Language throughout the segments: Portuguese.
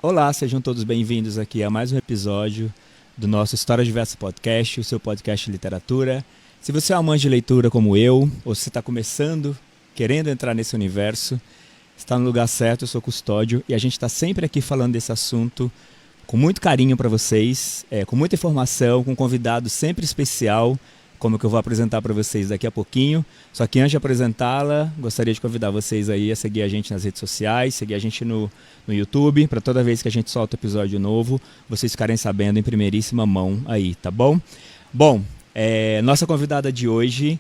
Olá, sejam todos bem-vindos aqui a mais um episódio do nosso História Diversa Podcast, o seu podcast de literatura. Se você é um amante de leitura como eu, ou se está começando, querendo entrar nesse universo, está no lugar certo. Eu sou Custódio e a gente está sempre aqui falando desse assunto com muito carinho para vocês, com muita informação, com um convidado sempre especial, como que eu vou apresentar para vocês daqui a pouquinho. Só que antes de apresentá-la, gostaria de convidar vocês aí a seguir a gente nas redes sociais, seguir a gente no YouTube, para toda vez que a gente solta episódio novo, vocês ficarem sabendo em primeiríssima mão aí, tá bom? Bom, nossa convidada de hoje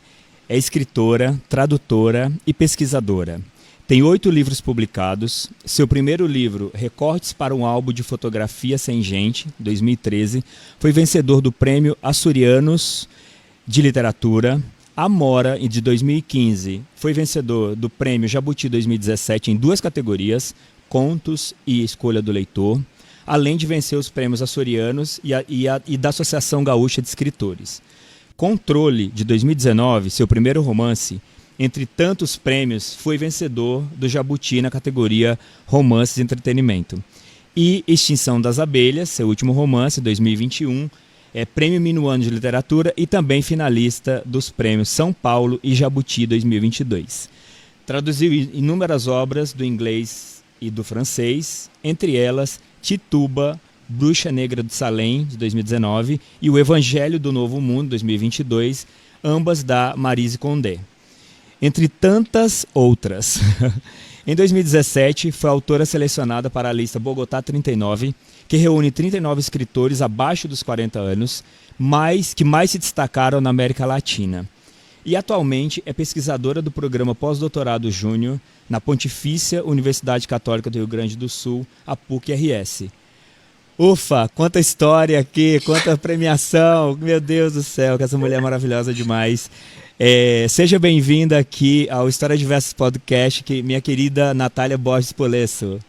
é escritora, tradutora e pesquisadora. Tem 8 livros publicados. Seu primeiro livro, Recortes para um Álbum de Fotografia Sem Gente, 2013, foi vencedor do Prêmio Açorianos de Literatura. Amora, de 2015, foi vencedor do Prêmio Jabuti 2017 em 2 categorias, Contos e Escolha do Leitor, além de vencer os prêmios açorianos e da Associação Gaúcha de Escritores. Controle, de 2019, seu primeiro romance, entre tantos prêmios, foi vencedor do Jabuti na categoria Romances e Entretenimento. E Extinção das Abelhas, seu último romance, 2021, Prêmio Minuano de Literatura e também finalista dos prêmios São Paulo e Jabuti 2022. Traduziu inúmeras obras do inglês e do francês, entre elas Tituba, Bruxa Negra de Salem, de 2019, e O Evangelho do Novo Mundo, 2022, ambas da Maryse Condé. Entre tantas outras. Em 2017, foi autora selecionada para a lista Bogotá 39, que reúne 39 escritores abaixo dos 40 anos, que mais se destacaram na América Latina. E atualmente é pesquisadora do programa Pós-Doutorado Júnior na Pontifícia Universidade Católica do Rio Grande do Sul, a PUC-RS. Ufa, quanta história aqui, quanta premiação, meu Deus do céu, que essa mulher é maravilhosa demais. Seja bem-vinda aqui ao História Diversa Podcast, minha querida Natália Borges Polesso.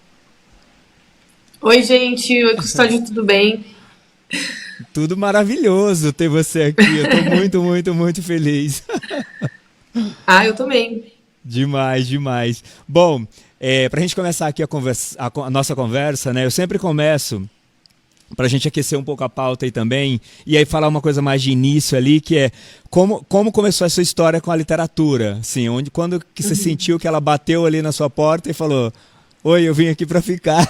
Oi, gente. Oi, Custódio, tudo bem? Tudo maravilhoso ter você aqui. Eu estou muito, muito, muito feliz. Eu também. Demais, demais. Bom, para a gente começar aqui a nossa conversa, né? Eu sempre começo, para a gente aquecer um pouco a pauta aí também, e aí falar uma coisa mais de início ali, que é como começou a sua história com a literatura? Assim, quando que você sentiu que ela bateu ali na sua porta e falou: oi, eu vim aqui para ficar?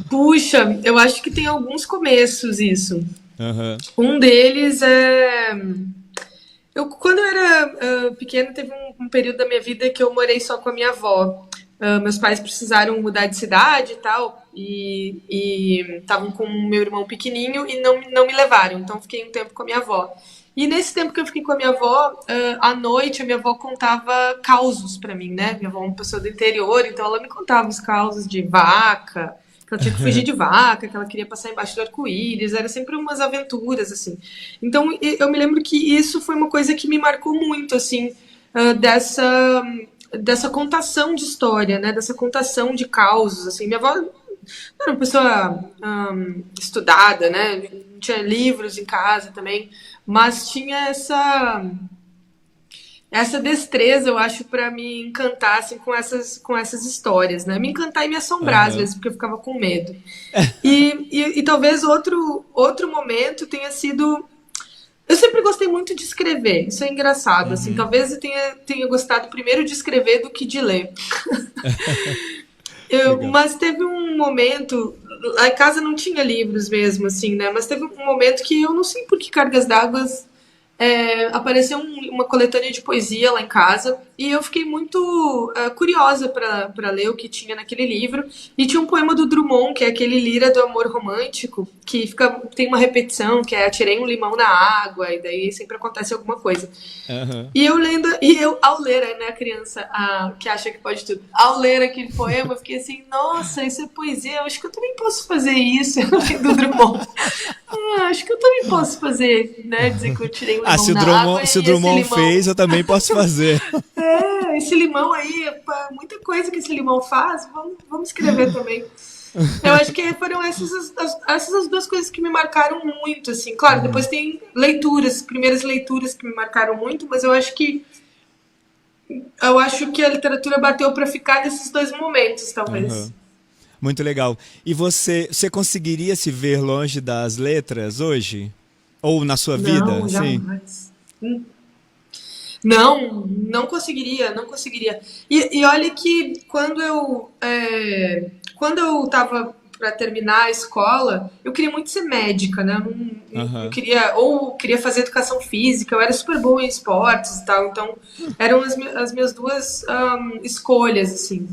Puxa, eu acho que tem alguns começos isso. Uhum. Um deles é... Quando eu era pequena, teve um período da minha vida que eu morei só com a minha avó. Meus pais precisaram mudar de cidade e tal, e estavam com o meu irmão pequenininho e não me levaram, então fiquei um tempo com a minha avó. E nesse tempo que eu fiquei com a minha avó, à noite a minha avó contava causos pra mim, né? Minha avó é uma pessoa do interior, então ela me contava os causos de vaca, que ela tinha que fugir de vaca, que ela queria passar embaixo do arco-íris, era sempre umas aventuras, assim. Então eu me lembro que isso foi uma coisa que me marcou muito, assim, dessa contação de história, né? Dessa contação de causos, assim. Minha avó era uma pessoa estudada, né? Tinha livros em casa também, mas tinha essa destreza, eu acho, para me encantar assim, com essas histórias, né? Me encantar e me assombrar, às vezes, porque eu ficava com medo. E talvez outro momento tenha sido... Eu sempre gostei muito de escrever, isso é engraçado, assim, talvez eu tenha gostado primeiro de escrever do que de ler. Mas teve um momento, lá em casa não tinha livros mesmo, assim, né? Mas teve um momento que eu não sei por que cargas d'água apareceu uma coletânea de poesia lá em casa e eu fiquei muito curiosa para ler o que tinha naquele livro. E tinha um poema do Drummond, que é aquele Lira do Amor Romântico, que tem uma repetição, que é atirei um limão na água, e daí sempre acontece alguma coisa. Uhum. E ao ler, né, a criança que acha que pode tudo, ao ler aquele poema, eu fiquei assim, nossa, isso é poesia, eu acho que eu também posso fazer isso, do Drummond. Acho que eu também posso fazer, né, dizer que eu tirei um limão na água. Se o Drummond fez, eu também posso fazer. Esse limão aí, muita coisa que esse limão faz, vamos escrever também. Eu acho que foram essas as duas coisas que me marcaram muito, assim. Claro, depois tem primeiras leituras que me marcaram muito, mas eu acho que eu acho que a literatura bateu para ficar nesses dois momentos, talvez. Aham. Muito legal. E você conseguiria se ver longe das letras hoje? Ou na sua vida? Não, Sim. jamais. Não, não conseguiria, não conseguiria. E olha que quando eu estava para terminar a escola, eu queria muito ser médica, né? Eu Aham. queria, ou queria fazer educação física, eu era super boa em esportes e tal, então eram as minhas duas escolhas, assim.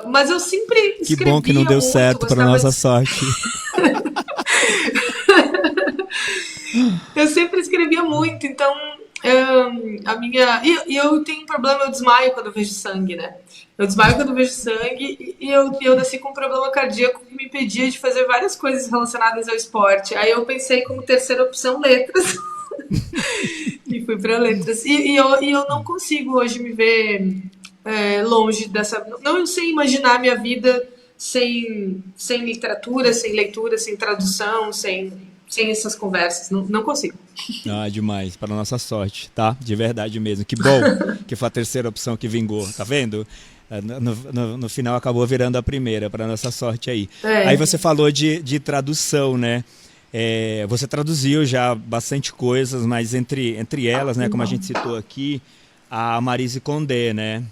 Mas eu sempre Que bom que não escrevia deu muito, certo para gostava nossa de. sorte. Eu sempre escrevia muito, então a minha. E eu tenho um problema, eu desmaio quando eu vejo sangue, né? Eu desmaio quando eu vejo sangue eu nasci com um problema cardíaco que me impedia de fazer várias coisas relacionadas ao esporte. Aí eu pensei como terceira opção letras e fui para letras. E eu não consigo hoje me ver longe dessa. Não sei imaginar minha vida sem literatura, sem leitura, sem tradução, sem essas conversas. Não, não consigo. Ah, demais, para nossa sorte, tá? De verdade mesmo. Que bom que foi a terceira opção que vingou, tá vendo? No final acabou virando a primeira, para nossa sorte aí. Aí É, você falou de tradução, né? Você traduziu já bastante coisas, mas entre elas, né, como a gente citou aqui, a Maryse Condé, né?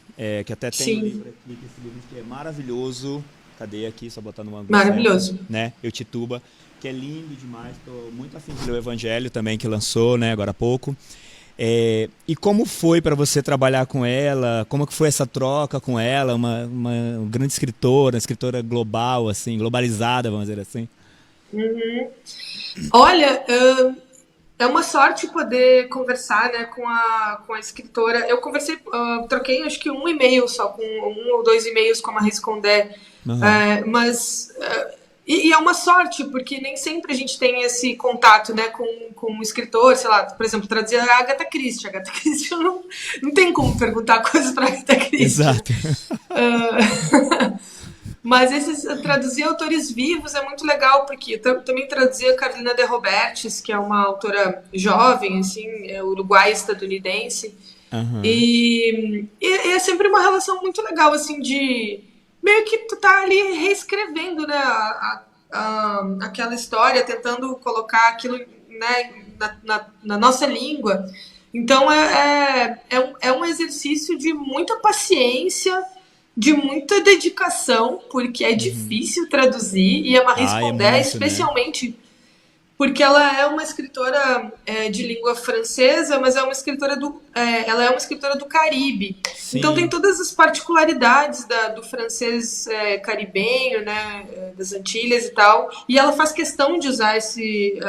Que até tem um livro sim, aqui, que esse livro que é maravilhoso. Cadê aqui? Só botar no ângulo certo, maravilhoso. né? Eu Tituba, que é lindo demais. Estou muito afim de ler o Evangelho também, que lançou, né, agora há pouco. E como foi para você trabalhar com ela? Como que foi essa troca com ela? Uma grande escritora, uma escritora global, assim, globalizada, vamos dizer assim. Olha, é uma sorte poder conversar, né, com a escritora. Eu conversei, troquei acho que um e-mail só, com um ou dois e-mails com a Maryse Condé, Aham. mas e é uma sorte, porque nem sempre a gente tem esse contato, né, com um escritor, sei lá, por exemplo, traduzir a Agatha Christie. A Agatha Christie não tem como perguntar coisas para Agatha Christie, né? Exato. Mas esses traduzir autores vivos é muito legal, porque eu também traduzi a Carolina de Robertis, que é uma autora jovem, assim, uruguaia estadunidense. Aham. E é sempre uma relação muito legal, assim, de meio que tu tá ali reescrevendo, né, aquela história, tentando colocar aquilo, né, na nossa língua. Então é um exercício de muita paciência, de muita dedicação, porque é Uhum. difícil traduzir, e a Maryse Ah, é Condé, muito, né? especialmente porque ela é uma escritora de língua francesa, mas ela é uma escritora do Caribe. Então tem Sim. todas as particularidades do francês caribenho, né, das Antilhas e tal. E ela faz questão de usar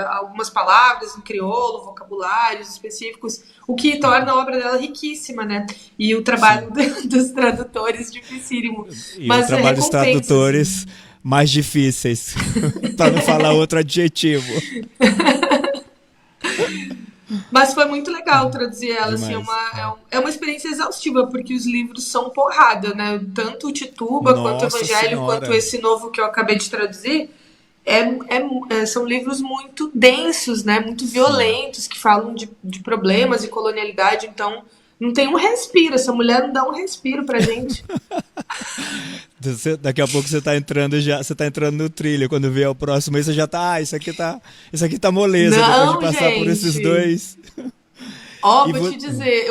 algumas palavras em crioulo, vocabulários específicos, o que torna a obra dela riquíssima, né? E o trabalho Sim. dos tradutores dificílimo. E o Mas trabalho dos recompensa, assim. tradutores mais difíceis, para não falar outro adjetivo. Mas foi muito legal traduzir ela, assim, Demais. é uma experiência exaustiva, porque os livros são porrada, né? Tanto o Tituba, quanto o Nossa Evangelho, quanto Senhora. esse novo que eu acabei de traduzir, são livros muito densos, né? Muito Sim. violentos, que falam de problemas e colonialidade, então não tem um respiro, essa mulher não dá um respiro pra gente. Daqui a pouco você tá entrando já, você tá entrando no trilho. Quando vier o próximo aí, você já tá, isso aqui tá moleza depois de Não, passar por esses gente! dois. Ó, E vou vo... te dizer,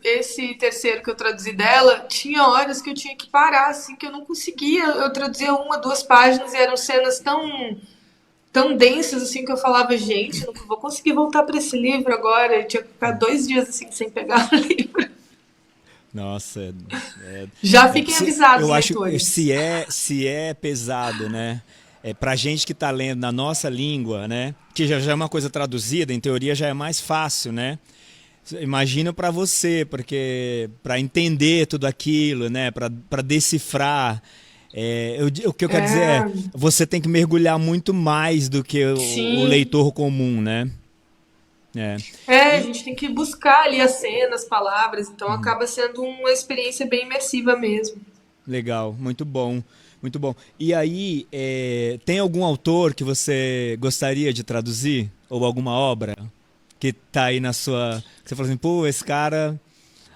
esse terceiro que eu traduzi dela, tinha horas que eu tinha que parar, assim, que eu não conseguia. Eu traduzia uma, duas páginas e eram cenas tão densas, assim, que eu falava, gente, eu não vou conseguir voltar para esse livro agora. Eu tinha que ficar 2 dias, assim, sem pegar o livro. Nossa, Já fiquem avisados, eu acho que leitores. se é pesado, né? Pra gente que tá lendo na nossa língua, né? Que já é uma coisa traduzida, em teoria já é mais fácil, né? Imagina para você, porque para entender tudo aquilo, né? Para decifrar. O que eu quero dizer é, É, você tem que mergulhar muito mais do que o sim. leitor comum, né? É. A E gente tem que buscar ali as cenas, palavras, então acaba sendo uma experiência bem imersiva mesmo. legal, muito bom, muito bom. E aí, tem algum autor que você gostaria de traduzir ou alguma obra que tá aí na sua, que você fala assim, pô, esse cara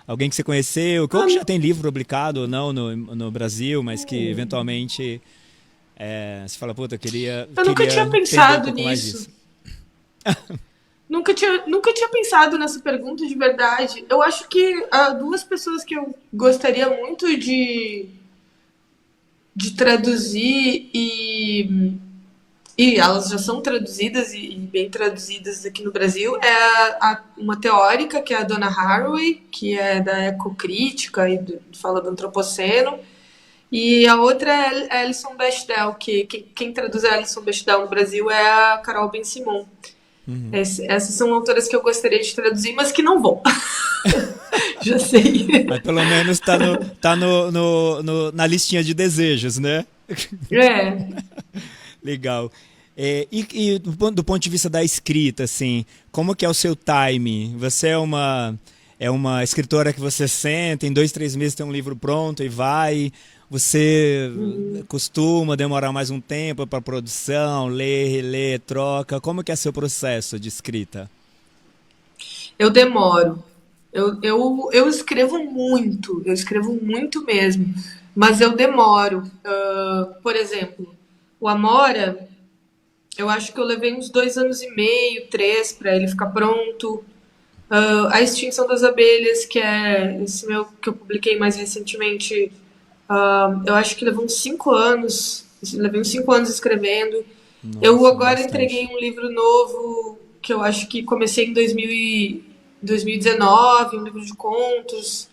Alguém que você conheceu, que ou que já tem livro publicado ou não no Brasil, mas que eventualmente você fala, puta, Eu nunca queria tinha entender um pensado pouco mais nisso. disso. Nunca tinha pensado nessa pergunta de verdade. Eu acho que duas pessoas que eu gostaria muito de traduzir e elas já são traduzidas e bem traduzidas aqui no Brasil é uma teórica que é a Donna Haraway, que é da ecocrítica e fala do antropoceno, e a outra é a Alison Bechdel, que quem traduz a Alison Bechdel no Brasil é a Carol Ben-Simon. Essas são autoras que eu gostaria de traduzir, mas que não vão. Já sei. Mas pelo menos tá na listinha de desejos, né? É. Legal. E do ponto de vista da escrita, assim, como que é o seu time? Você é uma escritora que você senta, em 2, 3 meses tem um livro pronto e vai? Você costuma demorar mais um tempo para produção, ler, reler, troca? Como que é seu processo de escrita? Eu demoro. Eu escrevo muito mesmo, mas eu demoro. Por exemplo, o Amora, eu acho que eu levei uns 2 anos e meio, 3, para ele ficar pronto. A Extinção das Abelhas, que é esse meu que eu publiquei mais recentemente, eu acho que levou uns 5 anos. Levei uns 5 anos escrevendo. Eu Nossa, agora entreguei bastante. um livro novo que eu acho que comecei em 2019, um livro de contos.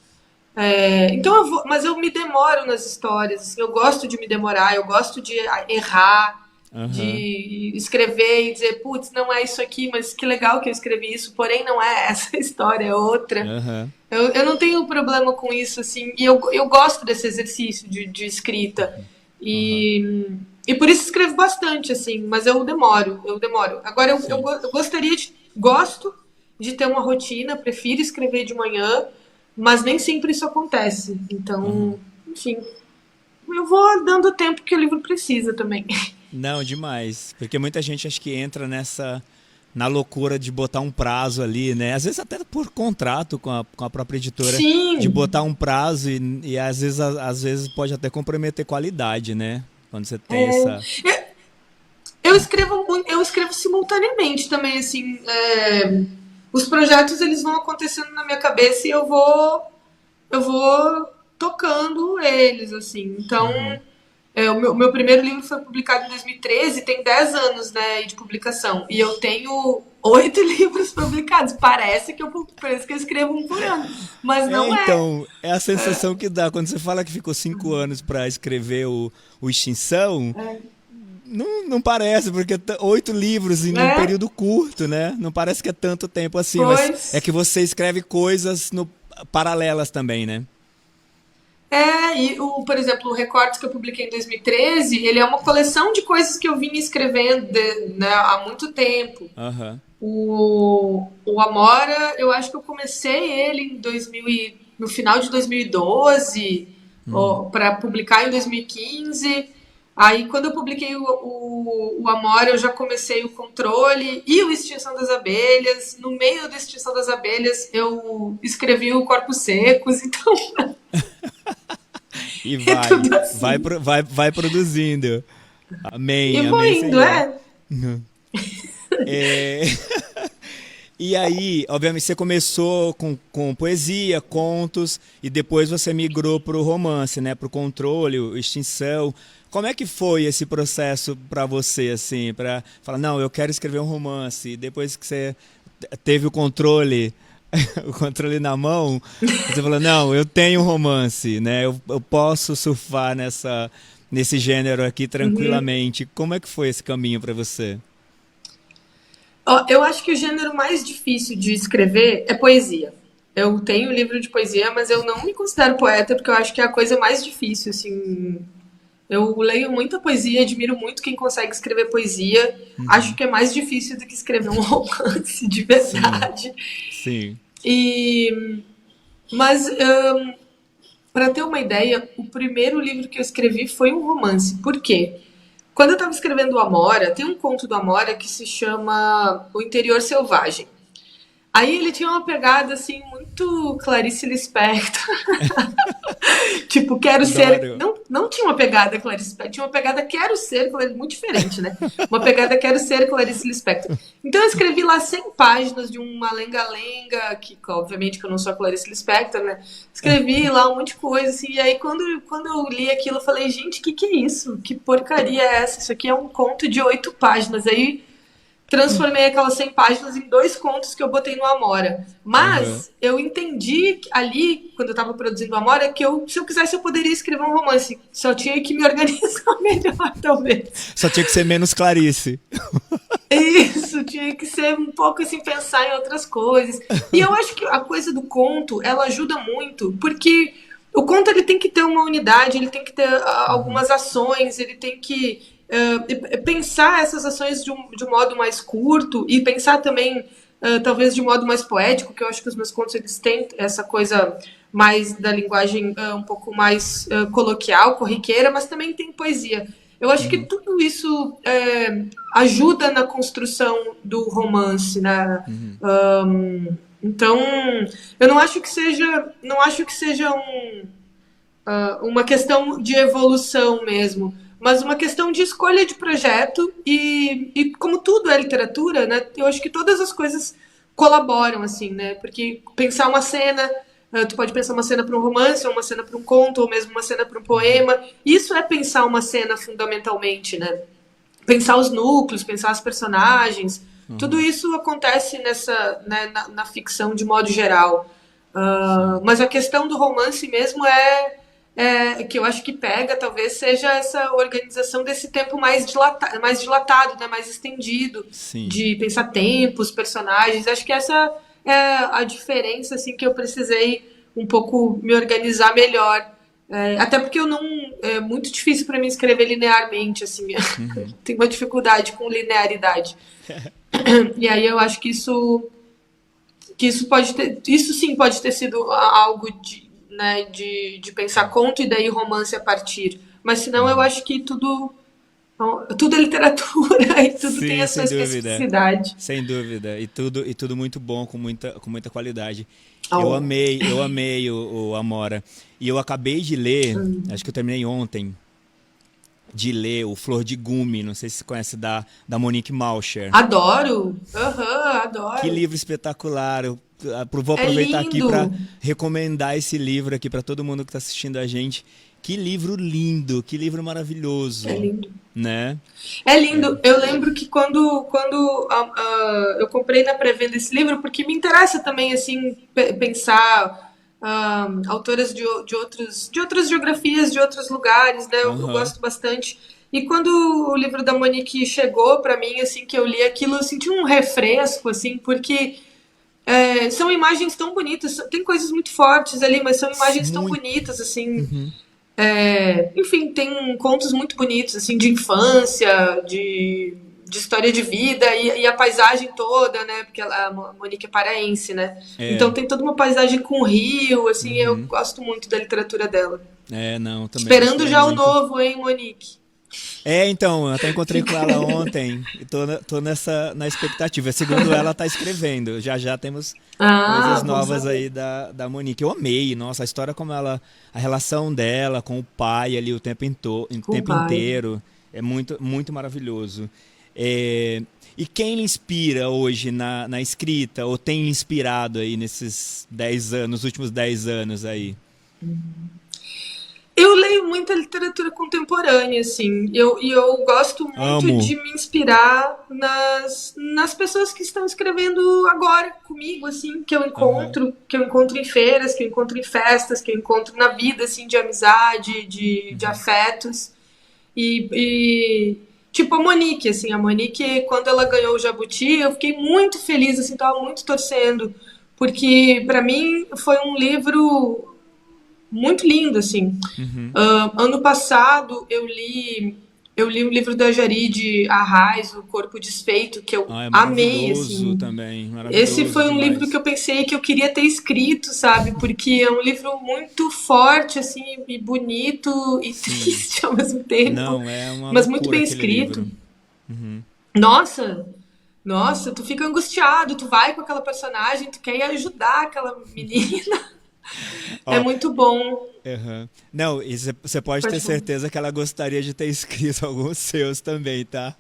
Então mas eu me demoro nas histórias, assim, eu gosto de me demorar, eu gosto de errar, Aham, de escrever e dizer, putz, não é isso aqui, mas que legal que eu escrevi isso, porém não é essa história, é outra. aham, Eu não tenho problema com isso, assim, e eu gosto desse exercício de escrita. aham. E por isso escrevo bastante, assim, mas eu demoro. Agora, Sim. eu gosto de ter uma rotina, prefiro escrever de manhã, mas nem sempre isso acontece. Então, Aham. enfim, eu vou dando o tempo que o livro precisa também. Não, demais. Porque muita gente acho que entra na loucura de botar um prazo ali, né? Às vezes até por contrato com a própria editora, de Sim, botar um prazo e às vezes pode até comprometer qualidade, né? Quando você tem essa. eu escrevo simultaneamente também, assim. Os projetos eles vão acontecendo na minha cabeça e eu vou tocando eles, assim. Então, Uhum. o meu primeiro livro foi publicado em 2013, tem 10 anos, né, de publicação. E eu tenho 8 livros publicados. Parece que eu escrevo um por ano, mas não é. Então, é a sensação que dá quando você fala que ficou 5 anos para escrever o Extinção. Não parece, porque 8 livros em um É, período curto, né? Não parece que é tanto tempo assim, mas é pois. que você escreve coisas paralelas também, né? Por exemplo, o Recortes que eu publiquei em 2013, ele é uma coleção de coisas que eu vinha escrevendo né, há muito tempo. Aham. O Amora, eu acho que eu comecei ele no final de 2012, para publicar em 2015. Aí, quando eu publiquei o Amora, eu já comecei o Controle e o Extinção das Abelhas. No meio do Extinção das Abelhas, eu escrevi o Corpos Secos. Então, E é vai, tudo assim. vai produzindo. E Amém, vou amém, indo, Senhor. é. É, e aí, obviamente, você começou com poesia, contos, e depois você migrou para o romance, né? Para o Controle, o Extinção. Como é que foi esse processo para você, assim, para falar, não, eu quero escrever um romance, e depois que você teve o controle, o controle na mão, você falou, não, eu tenho um romance, né? Eu posso surfar nesse gênero aqui tranquilamente. Como é que foi esse caminho para você? Ó, eu acho que o gênero mais difícil de escrever é poesia. Eu tenho um livro de poesia, mas eu não me considero poeta porque eu acho que é a coisa mais difícil, assim. Eu leio muita poesia, admiro muito quem consegue escrever poesia. Acho que é mais difícil do que escrever um romance de Sim, verdade. sim. E, mas, para ter uma ideia, o primeiro livro que eu escrevi foi um romance. Por quê? Quando eu estava escrevendo o Amora, tem um conto do Amora que se chama O Interior Selvagem. Aí ele tinha uma pegada assim muito muito Clarice Lispector. Tipo, quero ser... Adoro. Não tinha uma pegada Clarice Lispector, tinha uma pegada quero ser, muito diferente, né? Uma pegada quero ser Clarice Lispector. Então eu escrevi lá 100 páginas de uma lenga-lenga, que obviamente que eu não sou a Clarice Lispector, né? Escrevi lá um monte de coisa, assim, e aí quando eu li aquilo, eu falei, gente, que é isso? Que porcaria é essa? Isso aqui é um conto de 8 páginas. Aí transformei aquelas 100 páginas em 2 contos que eu botei no Amora. Aham. Mas eu entendi ali, quando eu estava produzindo o Amora, que se eu quisesse, eu poderia escrever um romance. Só tinha que me organizar melhor, talvez. Só tinha que ser menos Clarice. Isso, tinha que ser um pouco assim, pensar em outras coisas. E eu acho que a coisa do conto, ela ajuda muito, porque o conto ele tem que ter uma unidade, ele tem que ter algumas ações, ele tem que pensar essas ações de um modo mais curto e pensar também, talvez, de um modo mais poético, que eu acho que os meus contos eles têm essa coisa mais da linguagem um pouco mais coloquial, corriqueira, mas também tem poesia. Eu acho que tudo isso ajuda na construção do romance, né? Então, eu não acho que seja uma questão de evolução mesmo, mas uma questão de escolha de projeto e como tudo é literatura, né? Eu acho que todas as coisas colaboram, assim, né? Porque pensar uma cena, tu pode pensar uma cena para um romance, ou uma cena para um conto, ou mesmo uma cena para um poema. Isso é pensar uma cena fundamentalmente, né? Pensar os núcleos, pensar os personagens. Tudo isso acontece né, na ficção de modo geral. Mas a questão do romance mesmo que eu acho que pega, talvez, seja essa organização desse tempo mais dilatado, né, mais estendido, Sim. de pensar tempos, personagens. Acho que essa é a diferença assim, que eu precisei um pouco me organizar melhor. Até porque é muito difícil para mim escrever linearmente, assim, tenho uma dificuldade com linearidade. E aí eu acho que isso sim pode ter sido algo né, de pensar conto e daí romance a partir. Mas senão eu acho que tudo é literatura e tudo tem Sim, a sua sem dúvida. especificidade. Sem dúvida. E tudo muito bom, com muita qualidade. Oh. Eu amei o Amora. E eu acabei de ler, acho que eu terminei ontem, de ler o Flor de Gume, não sei se você conhece, da Monique Malcher. Adoro! Que Adoro! livro espetacular! Vou É aproveitar aqui lindo! para recomendar esse livro aqui para todo mundo que está assistindo a gente. Que livro lindo, que livro É maravilhoso, lindo. né? É lindo. Eu lembro que quando eu comprei na pré-venda esse livro, porque me interessa também assim pensar autoras de outras geografias, de outros lugares, né? Eu Aham. gosto bastante. E quando o livro da Monique chegou para mim, assim que eu li aquilo, eu senti um refresco, assim, porque são imagens tão bonitas, tem coisas muito fortes ali, mas são imagens tão Muito. bonitas, assim, Uhum. enfim, tem contos muito bonitos, assim, de infância, de história de vida e a paisagem toda, né? Porque a Monique é paraense, né? Então É. tem toda uma paisagem com rio, assim, eu Uhum. gosto muito da literatura dela. Não, também Esperando gostei já o muito. novo, hein, Monique? Então, eu até encontrei com Fica- ela ontem e tô na expectativa. Segundo ela, tá escrevendo. Já temos coisas Bom novas saber. aí da Monique. Eu amei, nossa, a história como a relação dela com o pai ali o Com o tempo pai. inteiro é muito, muito maravilhoso. E quem lhe inspira hoje na escrita, ou tem lhe inspirado aí nesses 10 anos, nos últimos 10 anos aí? Eu leio muita literatura contemporânea, assim, e eu gosto muito Amo. de me inspirar nas pessoas que estão escrevendo agora comigo, assim, Aham. que eu encontro em feiras, que eu encontro em festas, que eu encontro na vida, assim, de amizade, de afetos. Tipo a Monique, quando ela ganhou o Jabuti, eu fiquei muito feliz, assim, tava muito torcendo, porque para mim foi um livro muito lindo, assim. Uhum. Ano passado eu li um livro da Jarid Arraes, O Corpo Desfeito, que eu Ah, é amei, maravilhoso assim. também, Esse maravilhoso foi um livro que demais. eu pensei que eu queria ter escrito, sabe? Porque é um livro muito forte, assim, e bonito e Sim. triste ao mesmo tempo, Não, é uma mas muito loucura bem aquele escrito. livro. Uhum. Nossa, Nossa, tu fica angustiado, tu vai com aquela personagem, tu quer ir ajudar aquela menina. É Ó, muito bom. aham. Não, e você pode ter Pode falar. certeza que ela gostaria de ter escrito alguns seus também, tá?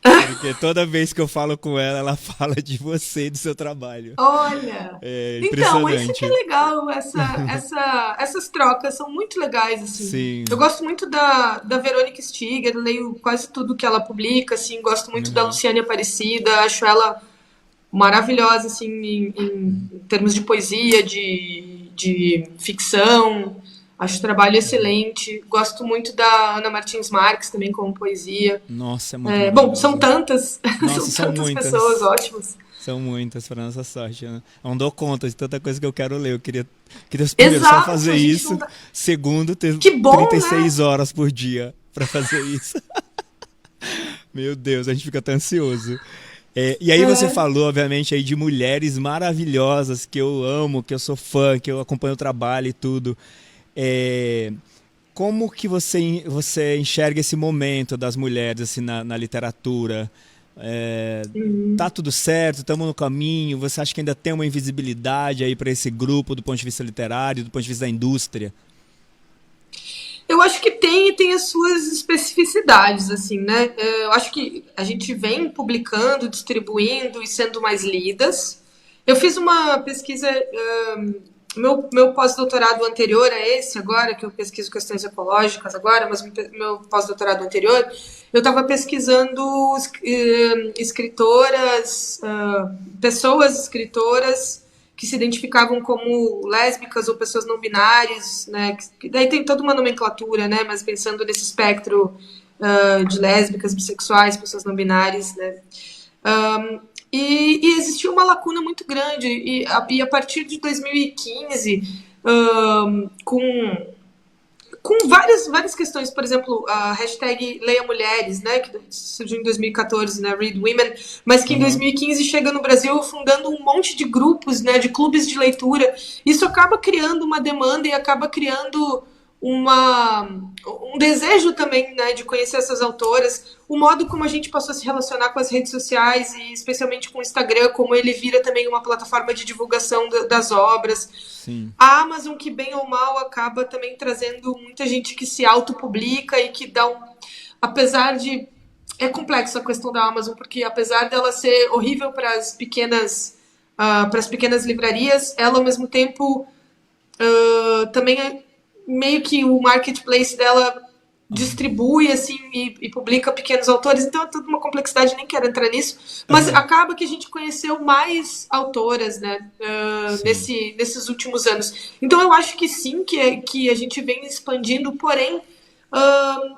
Porque toda vez que eu falo com ela, ela fala de você e do seu trabalho. Olha, É então, isso que é impressionante. legal, essas trocas são muito legais, assim. Eu Sim. gosto muito da Verônica Stiger, leio quase tudo que ela publica, assim, gosto muito da Aham. Luciane Aparecida, acho ela maravilhosa, assim, em termos de poesia, de ficção, acho o trabalho excelente. Gosto muito da Ana Martins Marques também como poesia. Nossa, é muito É, bom, são maravilhosa. tantas, Nossa, são são tantas pessoas muitas. ótimas. São muitas, para nossa sorte, né? Eu não dou conta de tanta coisa que eu quero ler. Eu queria primeiro, só Exato, fazer a gente não isso. dá. Segundo, ter Que bom, né? 36 horas por dia para fazer isso. Meu Deus, a gente fica até ansioso. É, e aí você É. falou, obviamente, aí de mulheres maravilhosas que eu amo, que eu sou fã, que eu acompanho o trabalho e tudo. É, como que você enxerga esse momento das mulheres assim, na literatura? É, tá tudo certo? Estamos no caminho? Você acha que ainda tem uma invisibilidade aí para esse grupo do ponto de vista literário, do ponto de vista da indústria? Eu acho que tem e tem as suas especificidades, assim, né? Eu acho que a gente vem publicando, distribuindo e sendo mais lidas. Eu fiz uma pesquisa, meu pós-doutorado anterior a esse agora, que eu pesquiso questões ecológicas agora, mas meu pós-doutorado anterior, eu estava pesquisando escritoras, pessoas escritoras que se identificavam como lésbicas ou pessoas não binárias, né? Que daí tem toda uma nomenclatura, né? Mas pensando nesse espectro de lésbicas, bissexuais, pessoas não binárias, né? E existiu uma lacuna muito grande. E a partir de 2015, com várias questões, por exemplo, a hashtag Leia Mulheres, né, que surgiu em 2014, né, Read Women, mas que em Aham. 2015 chega no Brasil fundando um monte de grupos, né, de clubes de leitura. Isso acaba criando uma demanda e acaba criando uma, um desejo também, né, de conhecer essas autoras, o modo como a gente passou a se relacionar com as redes sociais e especialmente com o Instagram, como ele vira também uma plataforma de divulgação das obras. Sim. A Amazon, que bem ou mal acaba também trazendo muita gente que se autopublica e que dá um. Apesar de. É complexa a questão da Amazon, porque apesar dela ser horrível para as pequenas livrarias, ela ao mesmo tempo também é meio que o marketplace dela Aham. distribui assim e publica pequenos autores, então é toda uma complexidade, nem quero entrar nisso, mas Aham. acaba que a gente conheceu mais autoras, né, Sim. nesses últimos anos. Então eu acho que sim, que a gente vem expandindo, porém, uh,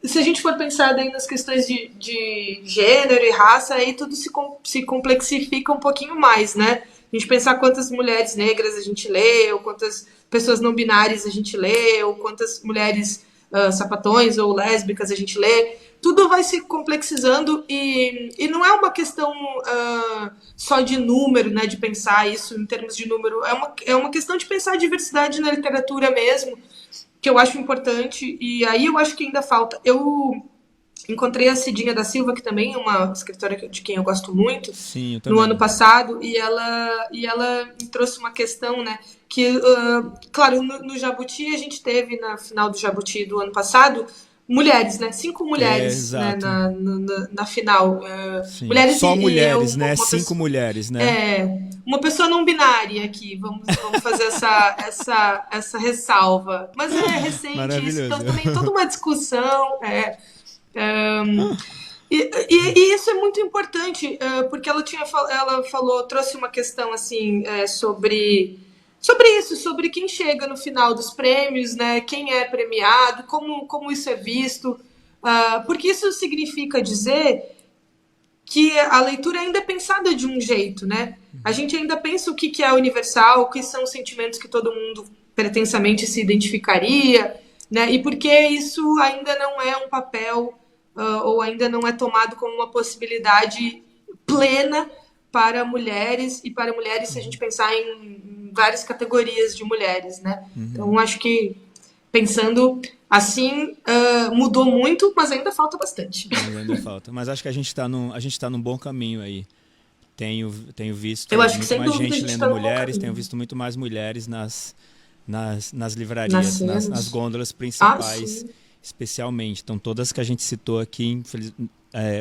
se a gente for pensar daí nas questões de gênero e raça, aí tudo se complexifica um pouquinho mais, né? A gente pensar quantas mulheres negras a gente lê, ou quantas pessoas não binárias a gente lê, ou quantas mulheres sapatões ou lésbicas a gente lê, tudo vai se complexizando e não é uma questão só de número, né, de pensar isso em termos de número, é uma questão de pensar a diversidade na literatura mesmo, que eu acho importante, e aí eu acho que ainda falta. Eu encontrei a Cidinha da Silva, que também é uma escritora de quem eu gosto muito, Sim, eu no ano também. passado, e ela me trouxe uma questão, né, que, claro, no Jabuti, a gente teve, na final do Jabuti do ano passado, mulheres, né, 5 É, mulheres, né, exato. na final. Sim. Mulheres Só e eu, mulheres, né? uma Cinco pessoa. mulheres, né? Uma pessoa não binária aqui, vamos fazer essa ressalva. Mas é recente isso, então Maravilhoso. também toda uma discussão. E isso é muito importante, porque ela falou, trouxe uma questão assim sobre isso, sobre quem chega no final dos prêmios, né? Quem é premiado, como isso é visto, porque isso significa dizer que a leitura ainda é pensada de um jeito, né? A gente ainda pensa o que é universal, o que são os sentimentos que todo mundo pretensamente se identificaria, né? E por que isso ainda não é um papel ou ainda não é tomado como uma possibilidade plena para mulheres e para mulheres se a gente pensar em várias categorias de mulheres, né? Então acho que pensando Assim, mudou muito, mas ainda falta bastante. Mas ainda falta. Mas acho que a gente tá num bom caminho aí. Tenho visto Eu acho que muito sem mais dúvida a gente gente lendo está no bom mulheres, tenho caminho. visto muito mais mulheres nas Nas livrarias, nas cenas. gôndolas Ah, principais, sim. especialmente. Então, todas que a gente citou aqui,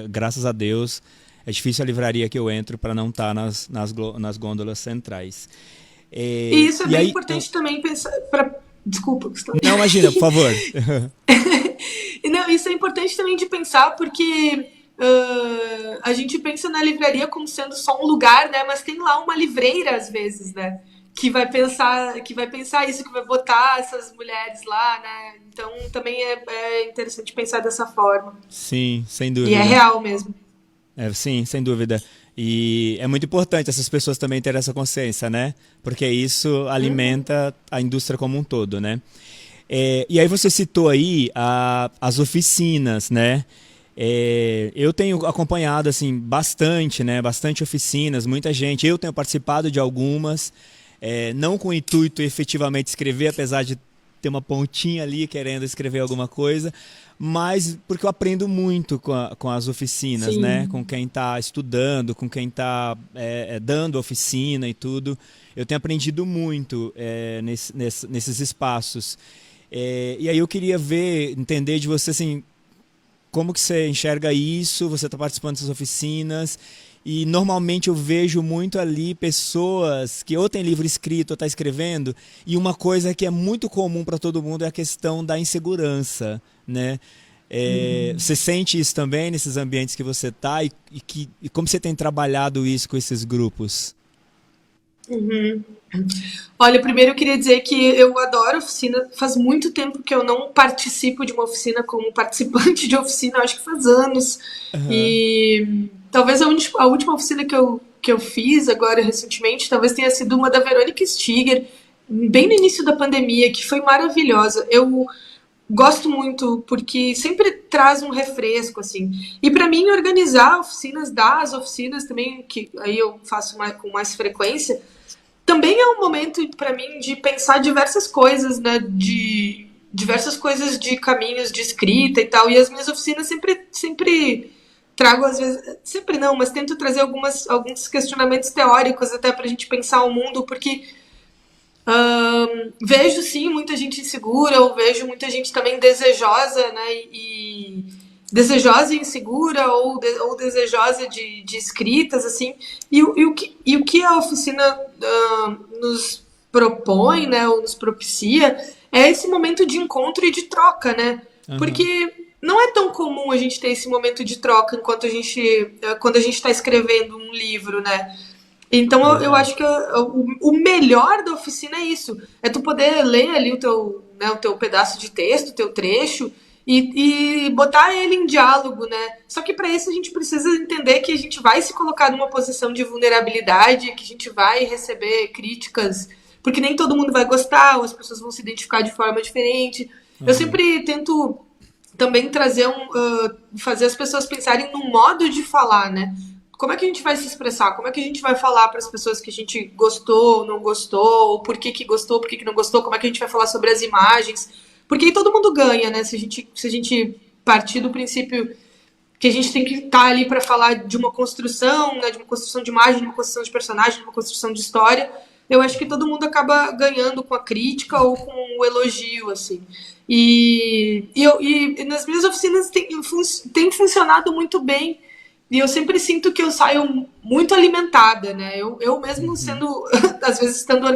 graças a Deus, é difícil a livraria que eu entro para não estar nas gôndolas centrais. E isso é E bem aí, importante também pensar. Desculpa, Gustavo. não, imagina, por favor. E não, isso é importante também de pensar, porque a gente pensa na livraria como sendo só um lugar, né? Mas tem lá uma livreira, às vezes, né? Que vai pensar isso, que vai botar essas mulheres lá, né? Então também é interessante pensar dessa forma. Sim, sem E é dúvida. real mesmo. Sim, sem dúvida. E é muito importante essas pessoas também terem essa consciência, né? Porque isso Uhum. alimenta a indústria como um todo, né? E aí você citou aí as oficinas, né? Eu tenho acompanhado assim bastante, né? Bastante oficinas, muita gente. Eu tenho participado de algumas, não com o intuito efetivamente de escrever, apesar de ter uma pontinha ali querendo escrever alguma coisa, mas porque eu aprendo muito com as oficinas, né? Com Sim. quem está estudando, com quem está dando oficina e tudo. Eu tenho aprendido muito nesses espaços. E aí eu queria entender de você assim, como que você enxerga isso? Você está participando dessas oficinas e normalmente eu vejo muito ali pessoas que ou têm livro escrito ou está escrevendo e uma coisa que é muito comum para todo mundo é a questão da insegurança, né? Você sente isso também nesses ambientes que você está e como você tem trabalhado isso com esses grupos? Olha, primeiro eu queria dizer que eu adoro oficina. Faz muito tempo que eu não participo de uma oficina como participante de oficina, acho que faz anos. Aham. E talvez a última oficina que eu fiz agora recentemente, talvez tenha sido uma da Verônica Stiger, bem no início da pandemia, que foi maravilhosa. Eu gosto muito porque sempre traz um refresco assim. E para mim organizar oficinas, dar as oficinas também, que aí eu faço com mais frequência, também é um momento para mim de pensar diversas coisas, né? De diversas coisas de caminhos de escrita e tal. E as minhas oficinas sempre trago, às vezes, sempre não, mas tento trazer alguns questionamentos teóricos até para a gente pensar o mundo, porque vejo sim muita gente insegura, eu vejo muita gente também desejosa, né? Desejosa e insegura, ou desejosa de escritas, assim. E o que a oficina nos propõe, né? Ou nos propicia, é esse momento de encontro e de troca, né? Aham. Porque não é tão comum a gente ter esse momento de troca quando a gente está escrevendo um livro, né? Então eu acho Verdade. que o melhor da oficina é isso. É tu poder ler ali o teu pedaço de texto, o teu trecho, e botar ele em diálogo, né? Só que para isso a gente precisa entender que a gente vai se colocar numa posição de vulnerabilidade, que a gente vai receber críticas, porque nem todo mundo vai gostar, ou as pessoas vão se identificar de forma diferente. Eu Aham. sempre tento também fazer as pessoas pensarem no modo de falar, né? Como é que a gente vai se expressar? Como é que a gente vai falar para as pessoas que a gente gostou, não gostou, ou por que que gostou, por que que não gostou? Como é que a gente vai falar sobre as imagens? Porque aí todo mundo ganha, né? Se a gente partir do princípio que a gente tem que estar ali para falar de uma construção, né, de uma construção de imagem, de uma construção de personagem, de uma construção de história, eu acho que todo mundo acaba ganhando com a crítica ou com o elogio, assim. E nas minhas oficinas tem funcionado muito bem. E eu sempre sinto que eu saio muito alimentada, né? Eu mesmo Uhum. sendo, às vezes, estando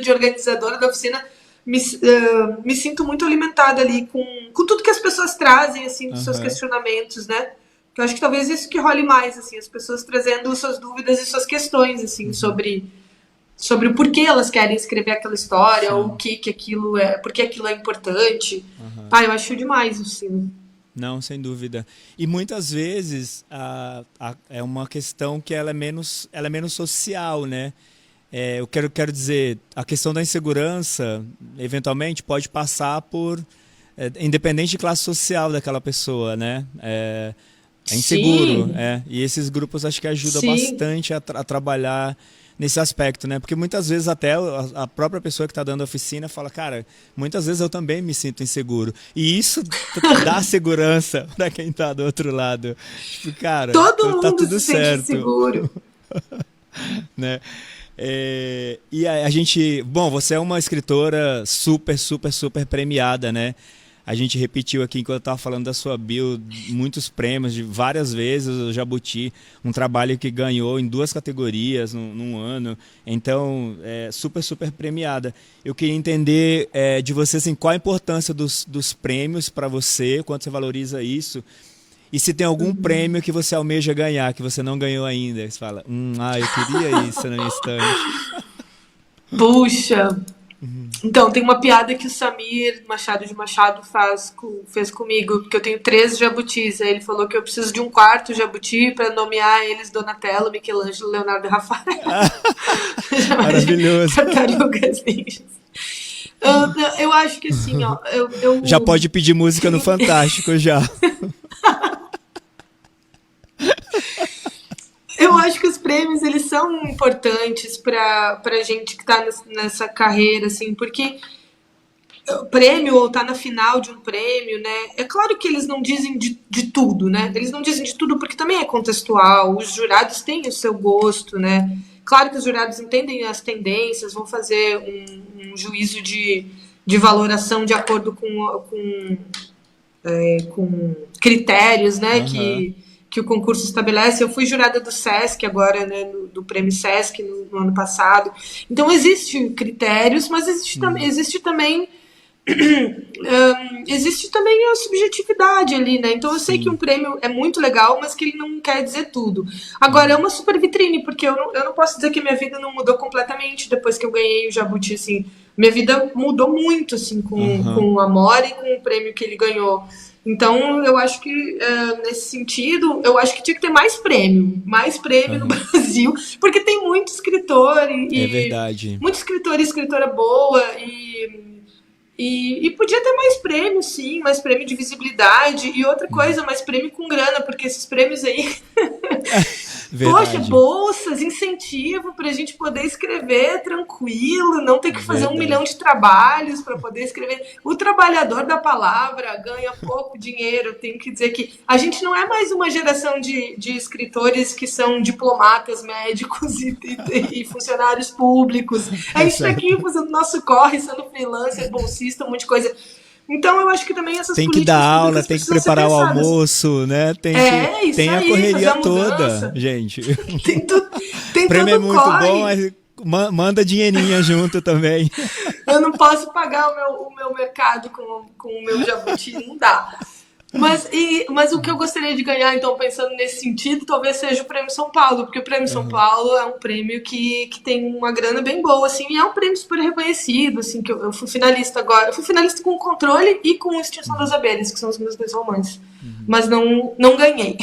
de organizadora da oficina, me sinto muito alimentada ali com tudo que as pessoas trazem, assim, dos seus Aham. questionamentos, né? Eu acho que talvez isso que role mais, assim, as pessoas trazendo suas dúvidas e suas questões, assim, Uhum. sobre o porquê elas querem escrever aquela história, ou o Sim. que aquilo é, por que aquilo é importante. Aham. Ah, eu acho demais, assim. Não, sem dúvida. E muitas vezes é uma questão que ela é menos social, né? Eu quero dizer, a questão da insegurança, eventualmente, pode passar por, independente de classe social daquela pessoa, né? É inseguro, Sim, E esses grupos acho que ajudam sim. bastante a trabalhar nesse aspecto, né? Porque muitas vezes até a própria pessoa que está dando a oficina fala, cara, muitas vezes eu também me sinto inseguro. E isso dá segurança para quem está do outro lado. Tipo, cara, Todo tá mundo tudo se sente certo. seguro. Né? E a gente... Bom, você é uma escritora super, super, super premiada, né? A gente repetiu aqui, enquanto eu estava falando da sua bio, muitos prêmios, de várias vezes o Jabuti, um trabalho que ganhou em 2 categorias num ano. Então, super, super premiada. Eu queria entender de você assim, qual a importância dos prêmios para você, quanto você valoriza isso, e se tem algum prêmio que você almeja ganhar, que você não ganhou ainda. Você fala, eu queria isso na minha estante. Puxa! Então, tem uma piada que o Samir Machado de Machado fez comigo, que eu tenho 3 jabutis. Aí ele falou que eu preciso de um 4º jabuti para nomear eles Donatello, Michelangelo, Leonardo e Rafael. Maravilhoso. Tartarugas ninjas. Eu acho que assim, ó. Já pode pedir música no Fantástico já. Eu acho que os prêmios, eles são importantes pra gente que tá nessa carreira, assim, porque o prêmio, ou tá na final de um prêmio, né? É claro que eles não dizem de tudo, né? Eles não dizem de tudo porque também é contextual, os jurados têm o seu gosto, né? Claro que os jurados entendem as tendências, vão fazer um juízo de valoração de acordo com critérios, né? Que o concurso estabelece. Eu fui jurada do Sesc agora, né, do Prêmio Sesc no ano passado. Então, existem critérios, mas existe também existe também a subjetividade ali, né? Então eu sei que um prêmio é muito legal, mas que ele não quer dizer tudo. Agora, é uma super vitrine, porque eu não posso dizer que minha vida não mudou completamente depois que eu ganhei o Jabuti, assim. Minha vida mudou muito, assim, com o Amor e com o prêmio que ele ganhou. Então, eu acho que, nesse sentido, eu acho que tinha que ter mais prêmio no Brasil, porque tem muito escritor É verdade. muito escritor e escritora boa, e podia ter mais prêmio, sim, mais prêmio de visibilidade, e outra coisa, mais prêmio com grana, porque esses prêmios aí... Poxa, bolsas, incentivo pra gente poder escrever tranquilo, não ter que fazer 1 milhão de trabalhos para poder escrever. O trabalhador da palavra ganha pouco dinheiro. Tenho que dizer que a gente não é mais uma geração de escritores que são diplomatas, médicos e funcionários públicos. A gente está aqui fazendo nosso corre, sendo freelancer, bolsista, um monte de coisa. Então, eu acho que também essas tem que dar aula, tem que preparar o almoço, né? Tem a correria toda, gente. Tem tudo. O prêmio é muito bom, mas manda dinheirinha junto também. Eu não posso pagar o meu mercado com o meu Jabuti, não dá. Mas o que eu gostaria de ganhar, então, pensando nesse sentido, talvez seja o Prêmio São Paulo, porque o Prêmio São Paulo é um prêmio que tem uma grana bem boa, assim, e é um prêmio super reconhecido, assim, que eu fui finalista agora. Eu fui finalista com Controle e com Extinção das Abelhas, que são os meus 2 romances. Mas não ganhei.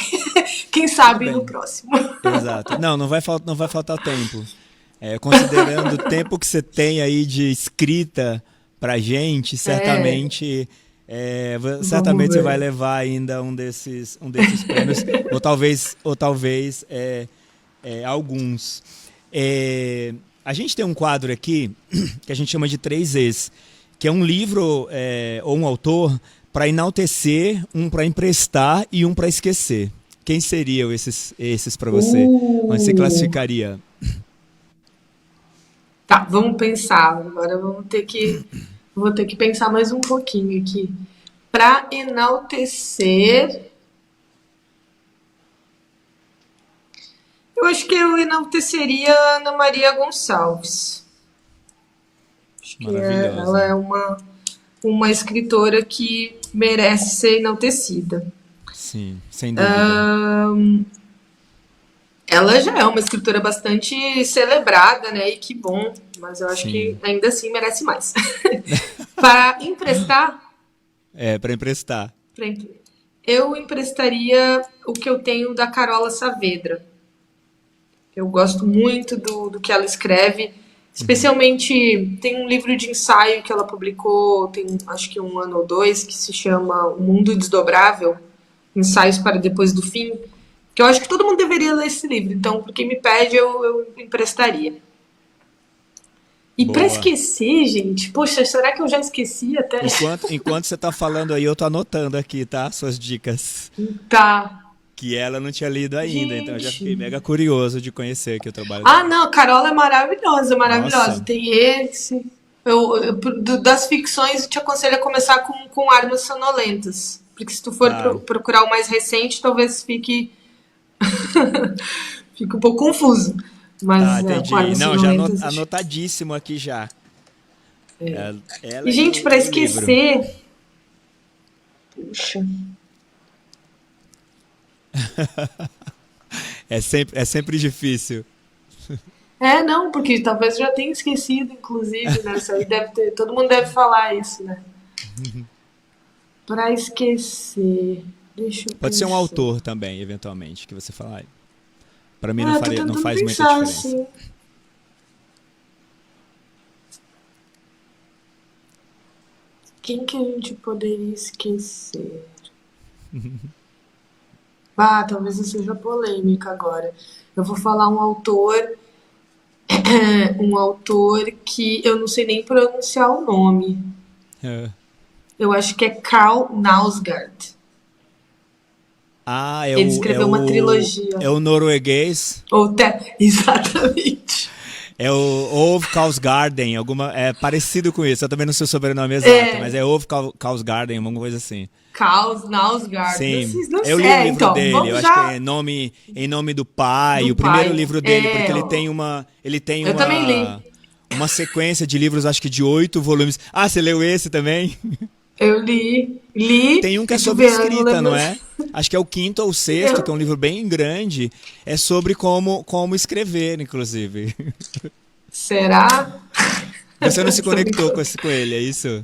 Quem sabe no próximo. Exato. Não vai faltar tempo. Considerando o tempo que você tem aí de escrita pra gente, certamente... certamente você vai levar ainda um desses prêmios, ou talvez alguns. A gente tem um quadro aqui que a gente chama de 3Es, que é um livro ou um autor para enaltecer, um para emprestar e um para esquecer. Quem seriam esses para você? Onde você classificaria? Tá, vamos pensar. Agora vou ter que pensar mais um pouquinho aqui. Para enaltecer, eu acho que eu enalteceria a Ana Maria Gonçalves. Acho que ela é uma escritora que merece ser enaltecida. Sim, sem dúvida. Ela já é uma escritora bastante celebrada, né? E que bom, mas eu acho que ainda assim merece mais. Para emprestar? Para emprestar. Eu emprestaria o que eu tenho da Carola Saavedra. Eu gosto muito do que ela escreve. Especialmente, tem um livro de ensaio que ela publicou, tem acho que 1 ano ou 2, que se chama O Mundo Desdobrável, Ensaios para Depois do Fim, que eu acho que todo mundo deveria ler esse livro. Então, por quem me pede, eu emprestaria. E para Boa. esquecer, gente, poxa, será que eu já esqueci até? Enquanto você tá falando aí, eu tô anotando aqui, tá? Suas dicas. Tá. Que ela não tinha lido ainda, então eu já fiquei Gente. mega curioso de conhecer aqui o trabalho Ah, dela. não, a Carol é maravilhosa, maravilhosa. Nossa, Tem esse. Das ficções, eu te aconselho a começar com Armas Sonolentas. Porque se tu for tá. procurar o mais recente, talvez fique um pouco confuso. Tá, Mas com entendi. Armas Não, já Sonolentas, acho. anotadíssimo aqui já. E, Ela gente, para e o livro. esquecer. Puxa. É sempre difícil. Não, porque talvez já tenha esquecido, inclusive, né? Isso aí deve ter. Todo mundo deve falar isso, né? Pra esquecer. Deixa eu Pode ser um pensar. autor também, eventualmente, que você falar. Pra mim Eu tô não tentando faz muita pensar diferença. assim. Quem que a gente poderia esquecer? Ah, talvez eu seja polêmica agora. Eu vou falar um autor que eu não sei nem pronunciar o nome. É. Eu acho que é Karl Knausgaard. Ah, Ele escreveu uma trilogia. é o norueguês. Exatamente. É o Ove Kausgarden, é parecido com isso. Eu também não sei o sobrenome exato, mas É, é Ove Kausgarden, alguma coisa assim. Karl Knausgaard. Não Sim, sei, não eu sei. li um livro Então, dele. Eu vamos acho que é já em nome do pai, do o primeiro pai. livro dele, porque ele tem Eu também li. uma sequência de livros, acho que de 8 volumes. Ah, você leu esse também? Eu li, Tem um que é deixa eu sobre ver, eu não escrita, lembro. não é? Acho que é o quinto ou o sexto, que é Eu, um livro bem grande. É sobre como escrever, inclusive. será? Você não se Tô conectou brincando. com ele, é isso?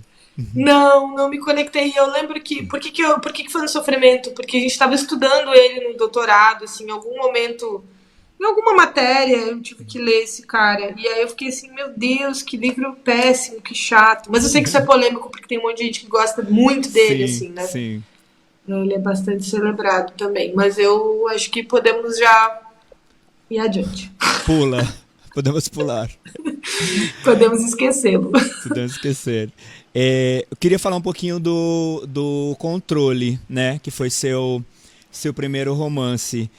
Não, não me conectei. Eu lembro que. Por que foi um sofrimento? Porque a gente estava estudando ele no doutorado, assim, em algum momento, em alguma matéria, eu tive que ler esse cara. E aí eu fiquei assim, meu Deus, que livro péssimo, que chato. Mas eu sei que isso é polêmico, porque tem um monte de gente que gosta muito dele, Sim, assim, né? sim. Ele é bastante celebrado também. Mas eu acho que podemos já ir adiante. Pula. Podemos pular. Podemos esquecê-lo. Podemos esquecer. Eu queria falar um pouquinho do Controle, né? Que foi seu primeiro romance.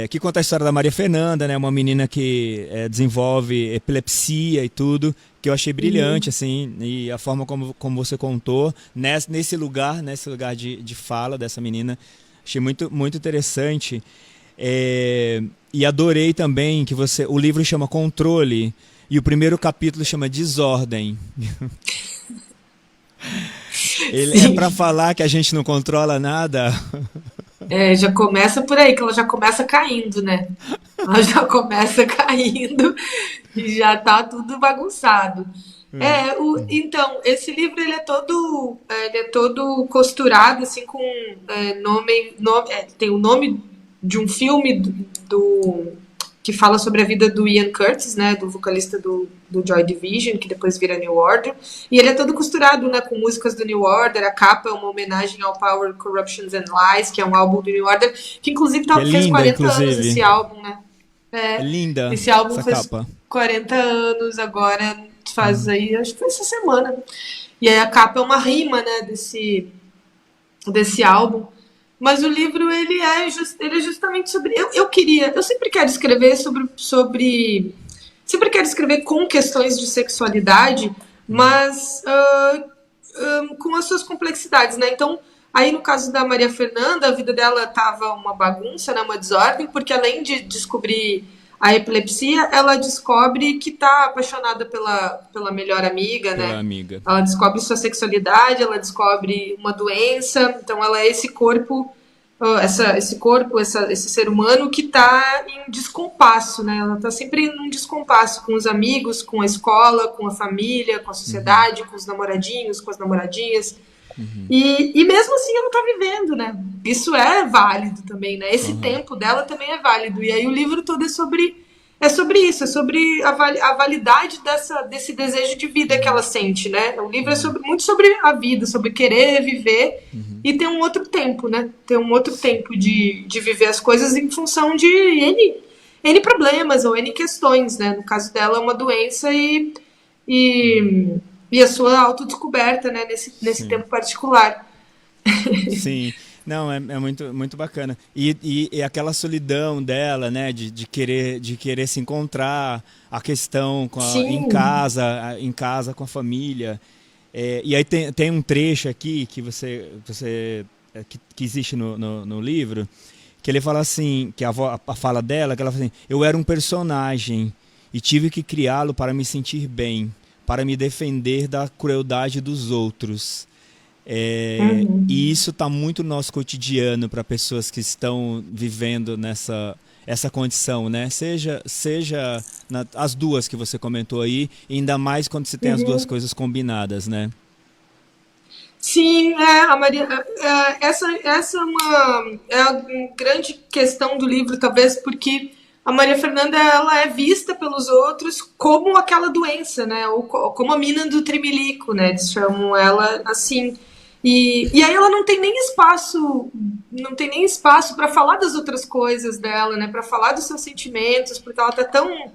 Que conta a história da Maria Fernanda, né? Uma menina que desenvolve epilepsia e tudo, que eu achei brilhante, assim, e a forma como você contou, nesse lugar de fala dessa menina, achei muito, muito interessante. E adorei também que o livro chama Controle, e o primeiro capítulo chama Desordem. Ele é para Sim. falar que a gente não controla nada. Já começa por aí, que ela já começa caindo, né? Ela já começa caindo e já tá tudo bagunçado. Então, esse livro ele é todo costurado assim com tem o nome de um filme que fala sobre a vida do Ian Curtis, né, do vocalista do Joy Division, que depois vira New Order. E ele é todo costurado, né, com músicas do New Order. A capa é uma homenagem ao Power, Corruptions and Lies, que é um álbum do New Order, que inclusive Que é fez linda, 40 anos esse inclusive. álbum, né? É É, linda esse álbum essa fez capa. 40 anos agora, faz aí, acho que foi essa semana. E aí a capa é uma rima, né, desse álbum. Mas o livro ele é justamente sobre. Eu sempre quero escrever sempre quero escrever com questões de sexualidade, mas com as suas complexidades, né? Então, aí no caso da Maria Fernanda, a vida dela tava uma bagunça, né? Uma desordem, porque além de descobrir a epilepsia, ela descobre que tá apaixonada pela melhor amiga, Pela né? amiga. Ela descobre sua sexualidade, ela descobre uma doença, então ela é esse corpo, esse ser humano que está em descompasso, né? Ela está sempre num descompasso com os amigos, com a escola, com a família, com a sociedade, com os namoradinhos, com as namoradinhas. E mesmo assim ela está vivendo, né? Isso é válido também, né? Esse Aham. tempo dela também é válido. E aí o livro todo é sobre isso, é sobre a validade desse desejo de vida que ela sente, né? O livro é muito sobre a vida, sobre querer viver e ter um outro tempo, né? Ter um outro tempo de viver as coisas em função de N problemas ou N questões, né? No caso dela é uma doença e, e a sua autodescoberta, né, nesse Sim. tempo particular. Sim, não, é muito, muito bacana. E aquela solidão dela, né, de querer se encontrar, a questão Sim. em casa com a família. E aí tem um trecho aqui que que existe no livro, que ele fala assim, que a fala dela, que ela fala assim, eu era um personagem e tive que criá-lo para me sentir bem, para me defender da crueldade dos outros. E Uhum. isso está muito no nosso cotidiano para pessoas que estão vivendo essa condição, né? Seja as duas que você comentou aí, e ainda mais quando se tem as duas Uhum. coisas combinadas, né? Sim, a Maria, essa é uma grande questão do livro, talvez porque a Maria Fernanda ela é vista pelos outros como aquela doença, né? Ou como a mina do Trimilico, né? Eles chamam ela assim. E aí ela não tem nem espaço para falar das outras coisas dela, né? Para falar dos seus sentimentos, porque ela tá tão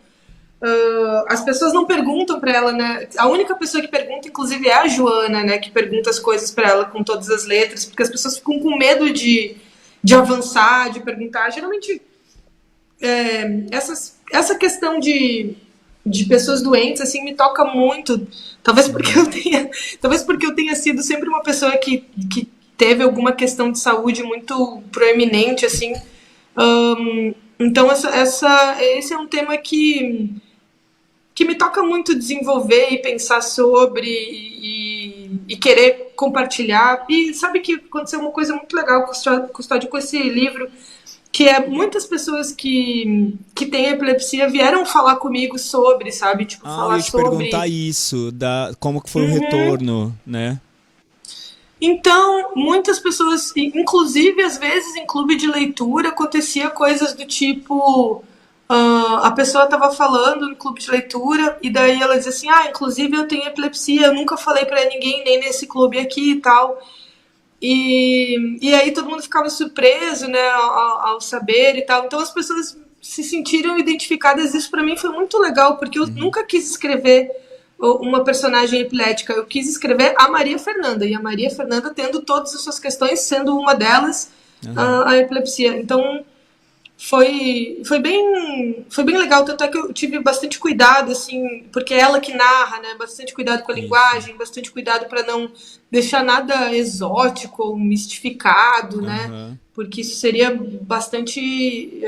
as pessoas não perguntam para ela, né? A única pessoa que pergunta, inclusive, é a Joana, né? Que pergunta as coisas para ela com todas as letras, porque as pessoas ficam com medo de avançar, de perguntar. Geralmente, essa questão de pessoas doentes, assim, me toca muito. Talvez porque Uhum. eu tenha, talvez porque eu tenha sido sempre uma pessoa que teve alguma questão de saúde muito proeminente, assim. Então, esse é um tema que me toca muito desenvolver e pensar sobre e querer compartilhar. E sabe que aconteceu uma coisa muito legal Custódio, com esse livro, que é muitas pessoas que têm epilepsia vieram falar comigo sobre, sabe? Tipo, Ah, eu falar ia te perguntar sobre. isso, como que foi o Uhum. retorno, né? Então, muitas pessoas, inclusive às vezes em clube de leitura, acontecia coisas do tipo. A pessoa estava falando no clube de leitura e daí ela dizia assim: Ah, inclusive eu tenho epilepsia, eu nunca falei para ninguém, nem nesse clube aqui e tal. E aí todo mundo ficava surpreso, né, ao saber e tal. Então as pessoas se sentiram identificadas. Isso para mim foi muito legal, porque eu Uhum. nunca quis escrever uma personagem epilética. Eu quis escrever a Maria Fernanda. E a Maria Fernanda tendo todas as suas questões, sendo uma delas Aham. a epilepsia. Então foi bem legal, tanto é que eu tive bastante cuidado, assim, porque é ela que narra, né? Bastante cuidado com a Isso. linguagem, bastante cuidado para não deixar nada exótico ou mistificado, né? Aham. Porque isso seria bastante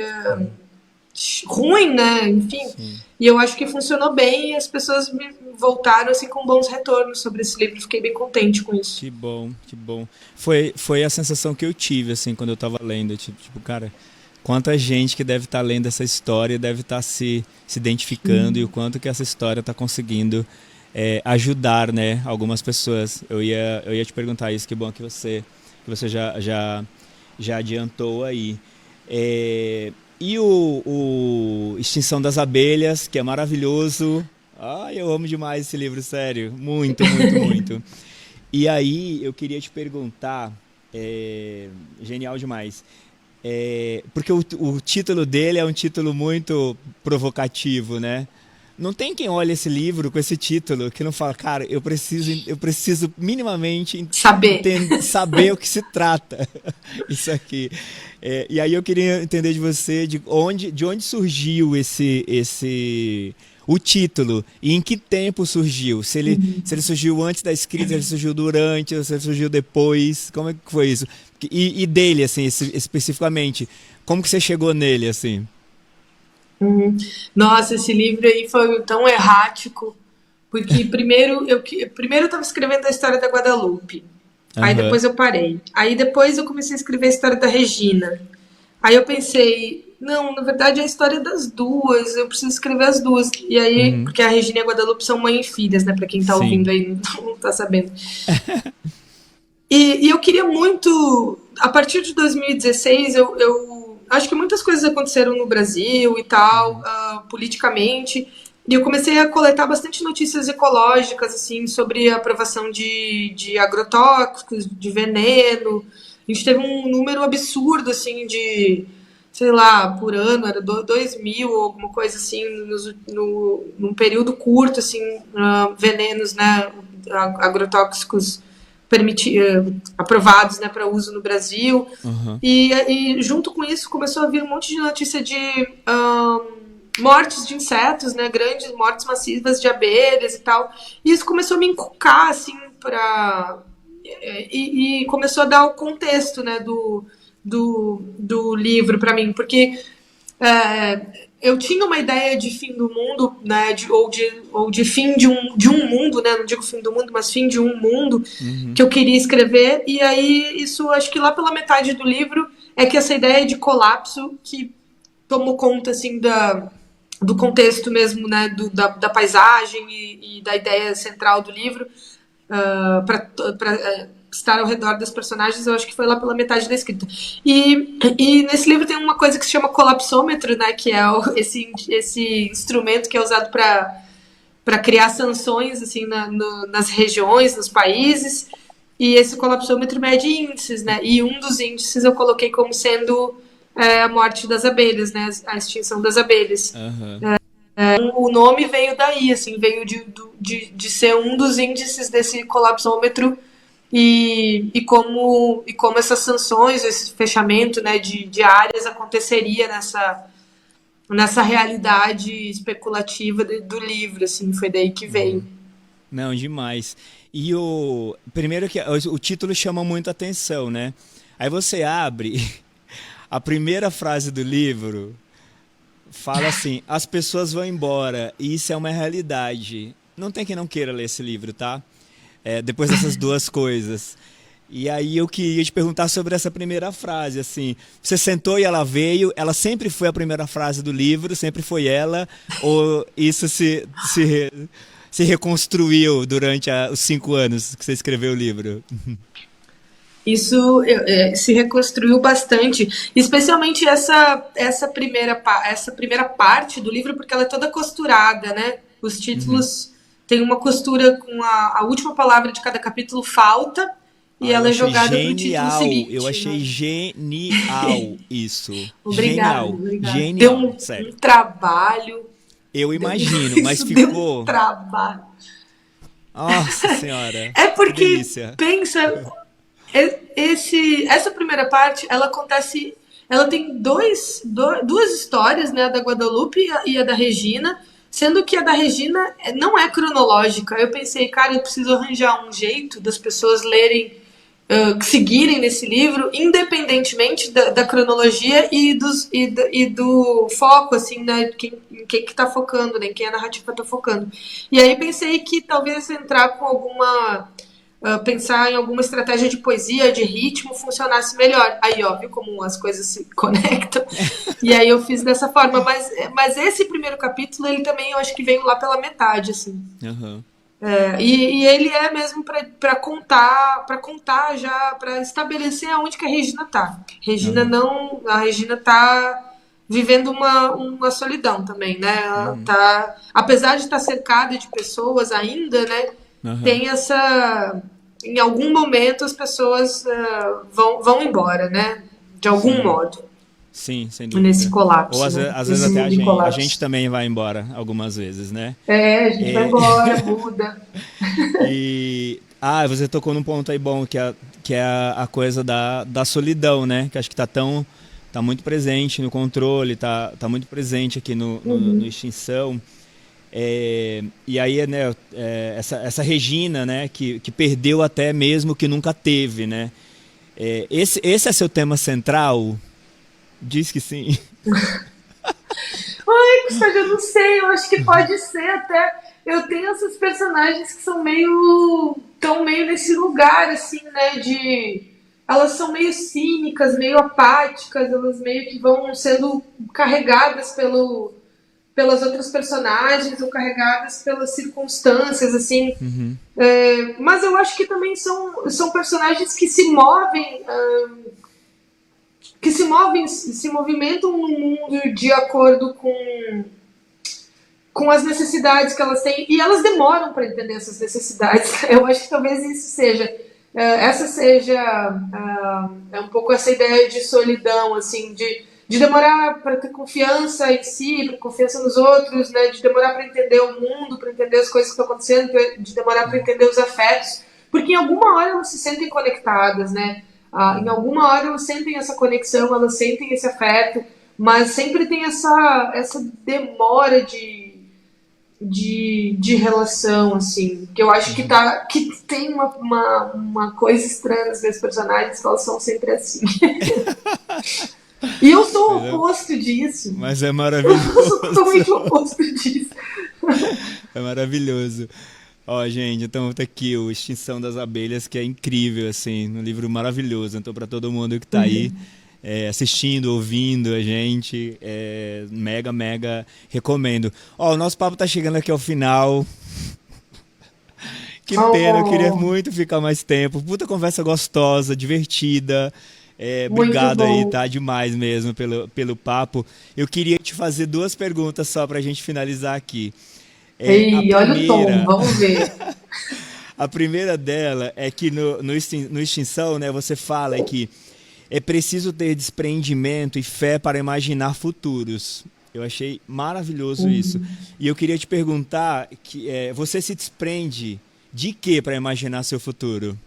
ruim, né? Enfim. Sim. E eu acho que funcionou bem e as pessoas me voltaram assim com bons retornos sobre esse livro. Fiquei bem contente com isso. Que bom, que bom. Foi a sensação que eu tive, assim, quando eu tava lendo. Tipo, cara, quanta gente que deve estar lendo essa história deve estar se identificando e o quanto que essa história está conseguindo ajudar, né, algumas pessoas. Eu ia te perguntar isso, que bom que você já adiantou aí. E o Extinção das Abelhas, que é maravilhoso. Ah, eu amo demais esse livro, sério. Muito, muito, muito. E aí, eu queria te perguntar, genial demais, porque o título dele é um título muito provocativo, né? Não tem quem olhe esse livro com esse título que não fala, cara, eu preciso minimamente Saber. saber o que se trata isso aqui. E aí eu queria entender de você de onde surgiu o título e em que tempo surgiu. Se ele surgiu antes da escrita, se ele surgiu durante, ou se ele surgiu depois. Como é que foi isso? E dele, assim, especificamente. Como que você chegou nele, assim? Nossa, esse livro aí foi tão errático, porque primeiro eu estava escrevendo a história da Guadalupe. Aí Aham. depois eu parei. Aí depois eu comecei a escrever a história da Regina. Aí eu pensei, não, na verdade é a história das duas, eu preciso escrever as duas. E aí, Uhum. porque a Regina e a Guadalupe são mãe e filhas, né, pra quem tá Sim. ouvindo aí, não tá sabendo. E eu queria muito, a partir de 2016, eu acho que muitas coisas aconteceram no Brasil e tal, Uhum. politicamente, e eu comecei a coletar bastante notícias ecológicas, assim, sobre a aprovação de agrotóxicos, de veneno. A gente teve um número absurdo, assim, de sei lá, por ano, era 2.000 ou alguma coisa assim, num período curto, assim, venenos, né, agrotóxicos aprovados, né, para uso no Brasil. Uhum. E junto com isso começou a vir um monte de notícia de mortes de insetos, né, grandes mortes massivas de abelhas e tal. E isso começou a me encucar, assim, e começou a dar o contexto, né, do livro para mim, porque eu tinha uma ideia de fim do mundo, né, ou de fim de um mundo, né, não digo fim do mundo, mas fim de um mundo que eu queria escrever, e aí isso, acho que lá pela metade do livro, é que essa ideia de colapso que tomou conta, assim, do contexto mesmo, né, da paisagem e da ideia central do livro, para estar ao redor das personagens, eu acho que foi lá pela metade da escrita. E nesse livro tem uma coisa que se chama colapsômetro, né, que é esse instrumento que é usado para criar sanções assim, nas regiões, nos países, e esse colapsômetro mede índices, né, e um dos índices eu coloquei como sendo a morte das abelhas, né, a extinção das abelhas. Uhum. O nome veio daí, assim, veio de ser um dos índices desse colapsômetro e como essas sanções, esse fechamento, né, de áreas aconteceria nessa realidade especulativa do livro, assim, foi daí que veio. Não, demais. E primeiro que o título chama muito atenção, né? Aí você abre a primeira frase do livro, fala assim: as pessoas vão embora e isso é uma realidade. Não tem quem não queira ler esse livro, tá? Depois dessas duas coisas. E aí eu queria te perguntar sobre essa primeira frase, assim, você sentou e ela veio, ela sempre foi a primeira frase do livro, sempre foi ela, ou isso se reconstruiu durante os 5 anos que você escreveu o livro? Isso se reconstruiu bastante, especialmente essa primeira parte do livro, porque ela é toda costurada, né? Os títulos têm uma costura com a última palavra de cada capítulo falta e ela é jogada para o título seguinte. Eu achei genial isso. Obrigada, Genial. obrigada. Genial, Deu sério. um trabalho. Eu imagino, mas Isso ficou. deu um trabalho. Nossa senhora. É Que porque, delícia. pensa, essa primeira parte, ela acontece, ela tem duas histórias, né, a da Guadalupe e a da Regina, sendo que a da Regina não é cronológica. Eu pensei, cara, eu preciso arranjar um jeito das pessoas lerem, seguirem nesse livro, independentemente da cronologia e do foco, assim, né, em quem que tá focando, né, em quem a narrativa tá focando. E aí pensei que talvez entrar com pensar em alguma estratégia de poesia, de ritmo, funcionasse melhor. Aí, ó, viu como as coisas se conectam? E aí eu fiz dessa forma. Mas esse primeiro capítulo, ele também, eu acho que veio lá pela metade, assim. Uhum. E ele é mesmo para contar já, para estabelecer aonde que a Regina tá. A Regina tá vivendo uma solidão também, né? Ela tá, apesar de estar cercada de pessoas ainda, né? Tem essa, em algum momento as pessoas vão embora, né? De algum modo. Sim, sem dúvida. Nesse colapso. Ou às vezes até a gente também vai embora algumas vezes, né? A gente vai embora, muda. Você tocou num ponto aí bom, que é a coisa da solidão, né? Que acho que tá muito presente no controle, tá muito presente aqui no Extinção. E aí, né, essa Regina, né, que perdeu até mesmo que nunca teve, né? Esse é seu tema central? Diz que sim. Ai, Gustavo, eu não sei, eu acho que pode ser até. Eu tenho essas personagens que são tão meio nesse lugar, assim, né, elas são meio cínicas, meio apáticas, elas meio que vão sendo carregadas pelas outras personagens ou carregadas pelas circunstâncias, assim. Mas eu acho que também são personagens que se movimentam no mundo de acordo com as necessidades que elas têm, e elas demoram para entender essas necessidades. Eu acho que talvez isso seja um pouco essa ideia de solidão, assim, de demorar para ter confiança em si, confiança nos outros, né? De demorar para entender o mundo, para entender as coisas que estão acontecendo, de demorar para entender os afetos, porque em alguma hora elas se sentem conectadas, né? Em alguma hora elas sentem essa conexão, elas sentem esse afeto, mas sempre tem essa demora de relação, assim, que eu acho que tem uma coisa estranha nas minhas personagens, que elas são sempre assim. E eu sou o oposto disso. Mas é maravilhoso. Eu sou totalmente o oposto disso. É maravilhoso. Ó, gente, então tá aqui o Extinção das Abelhas, que é incrível, assim, um livro maravilhoso. Então, para todo mundo que tá aí assistindo, ouvindo a gente, mega recomendo. Ó, o nosso papo tá chegando aqui ao final. Que pena, eu queria muito ficar mais tempo. Puta conversa gostosa, divertida. Obrigado aí, tá? Demais mesmo pelo papo. Eu queria te fazer 2 perguntas só pra gente finalizar aqui. Olha o tom, vamos ver. A primeira dela é que no Extinção, né, você fala que é preciso ter desprendimento e fé para imaginar futuros. Eu achei maravilhoso isso. E eu queria te perguntar, você se desprende de quê para imaginar seu futuro?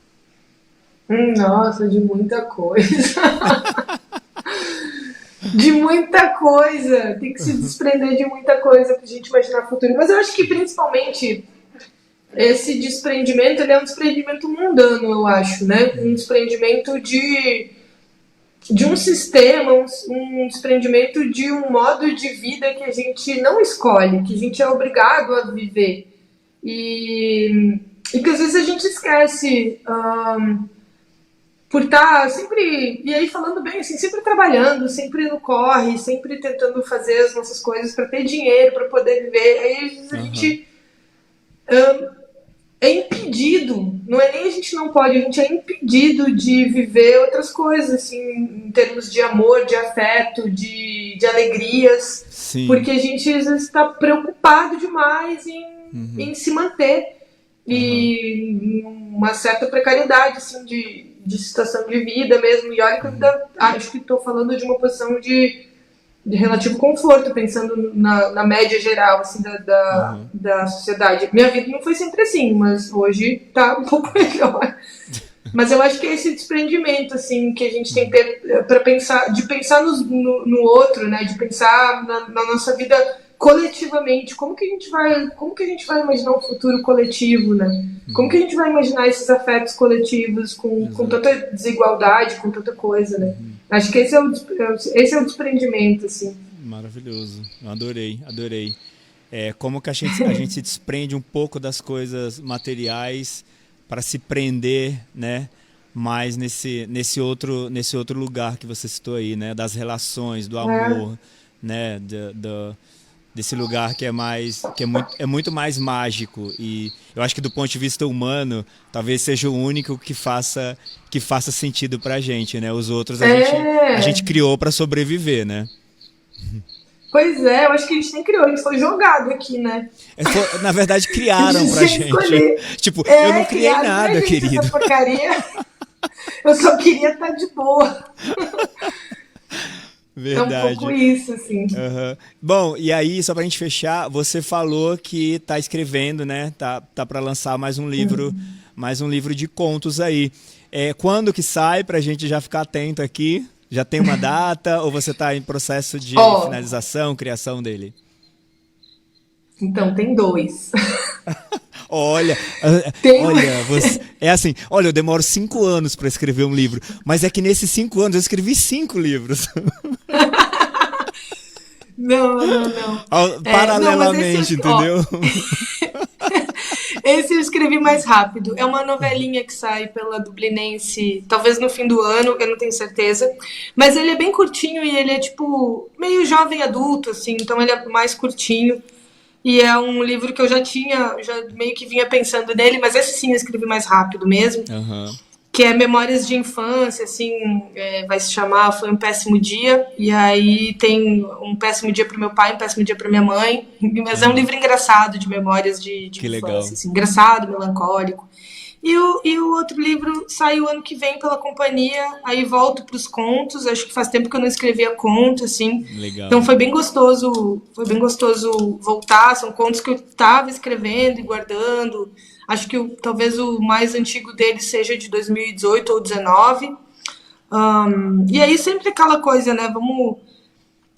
Nossa, de muita coisa. De muita coisa. Tem que se desprender de muita coisa pra gente imaginar o futuro. Mas eu acho que principalmente esse desprendimento, ele é um desprendimento mundano, eu acho, né? Um desprendimento de um sistema, um desprendimento de um modo de vida que a gente não escolhe, que a gente é obrigado a viver. E que às vezes a gente esquece... por estar sempre, e aí falando bem, assim, sempre trabalhando, sempre no corre, sempre tentando fazer as nossas coisas para ter dinheiro, para poder viver. Aí às vezes a gente é impedido, não é nem a gente não pode, a gente é impedido de viver outras coisas, assim, em termos de amor, de afeto, de alegrias. Sim. Porque a gente às vezes está preocupado demais em se manter. E uma certa precariedade, assim, de situação de vida mesmo. E olha que eu acho que estou falando de uma posição de relativo conforto, pensando na média geral, assim, da sociedade. Minha vida não foi sempre assim, mas hoje está um pouco melhor. Mas eu acho que é esse desprendimento, assim, que a gente tem que ter para pensar, de pensar no outro, né? De pensar na nossa vida coletivamente. Como que a gente vai imaginar um futuro coletivo, né? Como que a gente vai imaginar esses afetos coletivos com tanta desigualdade, com tanta coisa, né? Acho que esse é o desprendimento, assim. Maravilhoso. Adorei. Como que a gente se desprende um pouco das coisas materiais para se prender, né? Mais nesse outro lugar que você citou aí, né? Das relações, do amor, né? Desse lugar que é muito mais mágico. E eu acho que do ponto de vista humano, talvez seja o único que faça sentido pra gente, né? Os outros a gente criou para sobreviver, né? Pois é, eu acho que a gente nem criou, a gente foi jogado aqui, né? Na verdade, criaram pra gente. Tipo, eu não criei nada, querido. Essa porcaria. Eu só queria estar de boa. Verdade. É um pouco isso, assim. Bom, e aí, só pra gente fechar, você falou que tá escrevendo, né? Tá para lançar mais um livro de contos aí. Quando que sai pra gente já ficar atento aqui? Já tem uma data ou você tá em processo de finalização, criação dele? Então, tem 2. Olha, eu demoro 5 anos para escrever um livro, mas é que nesses 5 anos eu escrevi 5 livros. Não. Paralelamente, entendeu? Esse eu escrevi mais rápido. É uma novelinha que sai pela Dublinense, talvez no fim do ano, eu não tenho certeza. Mas ele é bem curtinho e ele é tipo meio jovem adulto, assim, então ele é mais curtinho. E é um livro que eu já meio que vinha pensando nele, mas esse sim eu escrevi mais rápido mesmo. Que é Memórias de Infância, assim, vai se chamar Foi um Péssimo Dia. E aí tem um péssimo dia pro meu pai, um péssimo dia pra minha mãe. Mas é um livro engraçado de memórias de infância. Assim, engraçado, melancólico. E o outro livro sai o ano que vem pela companhia, aí volto para os contos, acho que faz tempo que eu não escrevia conto, assim. Então Legal. foi bem gostoso voltar, são contos que eu estava escrevendo e guardando. Acho que talvez o mais antigo deles seja de 2018 ou 2019. E aí sempre aquela coisa, né?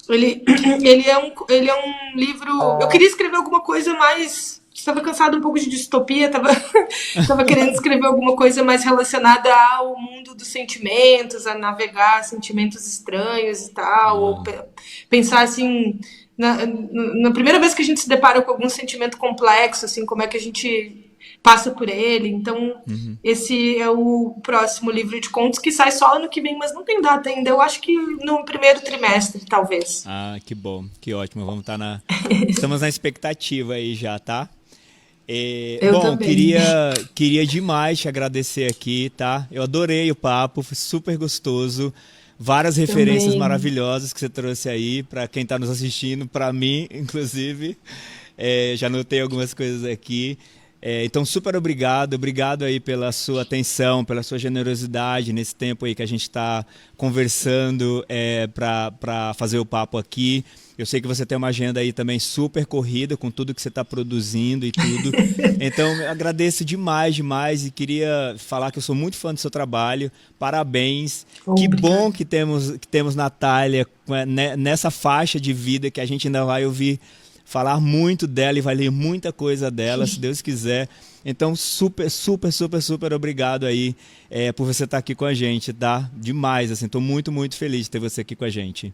Ele, ele é um livro. Eu queria escrever alguma coisa mais. Estava cansado um pouco de distopia, estava querendo escrever alguma coisa mais relacionada ao mundo dos sentimentos, a navegar sentimentos estranhos e tal, ou Ah, pensar assim, na primeira vez que a gente se depara com algum sentimento complexo, assim, como é que a gente passa por ele. Então, uhum. esse é o próximo livro de contos que sai só ano que vem, mas não tem data ainda. Eu acho que no primeiro trimestre, talvez. Ah, que bom, que ótimo. Vamos estar Estamos na expectativa aí já, tá? Eu Bom, também. queria demais te agradecer aqui, tá? Eu adorei o papo, foi super gostoso. Várias referências Também. maravilhosas que você trouxe aí para quem está nos assistindo, para mim, inclusive. Já notei algumas coisas aqui. Então, super obrigado. Obrigado aí pela sua atenção, pela sua generosidade nesse tempo aí que a gente está conversando para fazer o papo aqui. Eu sei que você tem uma agenda aí também super corrida com tudo que você está produzindo e tudo. Então, eu agradeço demais, demais e queria falar que eu sou muito fã do seu trabalho. Parabéns. Que bom Obrigada. que temos Natália nessa faixa de vida que a gente ainda vai ouvir falar muito dela e vai ler muita coisa dela, se Deus quiser. Então, super, super, super, super obrigado aí por você estar aqui com a gente, tá? Demais, assim, tô muito, muito feliz de ter você aqui com a gente.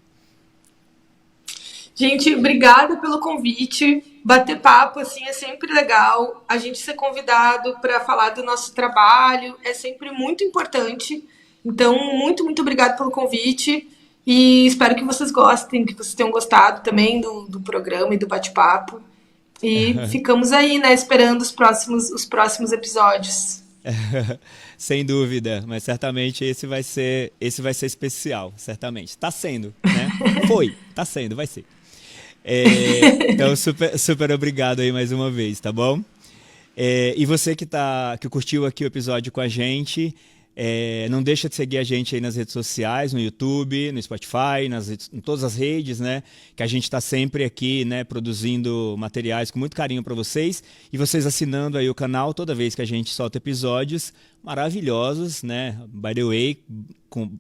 Gente, obrigada pelo convite. Bater papo assim é sempre legal. A gente ser convidado para falar do nosso trabalho é sempre muito importante. Então, muito, muito obrigada pelo convite. E espero que vocês gostem, que vocês tenham gostado também do programa e do bate-papo. E ficamos aí, né, esperando os próximos episódios. Sem dúvida, mas certamente esse vai ser especial, certamente. Tá sendo, né? Foi, tá sendo, vai ser. Então, super, super obrigado aí mais uma vez, tá bom? E você que curtiu aqui o episódio com a gente, não deixa de seguir a gente aí nas redes sociais, no YouTube, no Spotify, em todas as redes, né? Que a gente está sempre aqui, né, produzindo materiais com muito carinho para vocês e vocês assinando aí o canal toda vez que a gente solta episódios maravilhosos, né? By the way, com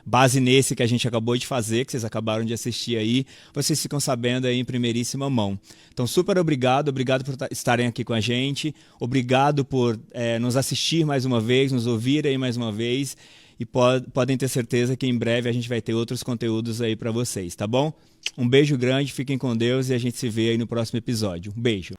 base nesse que a gente acabou de fazer, que vocês acabaram de assistir aí, vocês ficam sabendo aí em primeiríssima mão. Então, super obrigado por estarem aqui com a gente, obrigado por nos assistir mais uma vez, nos ouvir aí mais uma vez, e podem ter certeza que em breve a gente vai ter outros conteúdos aí para vocês, tá bom? Um beijo grande, fiquem com Deus e a gente se vê aí no próximo episódio. Um beijo.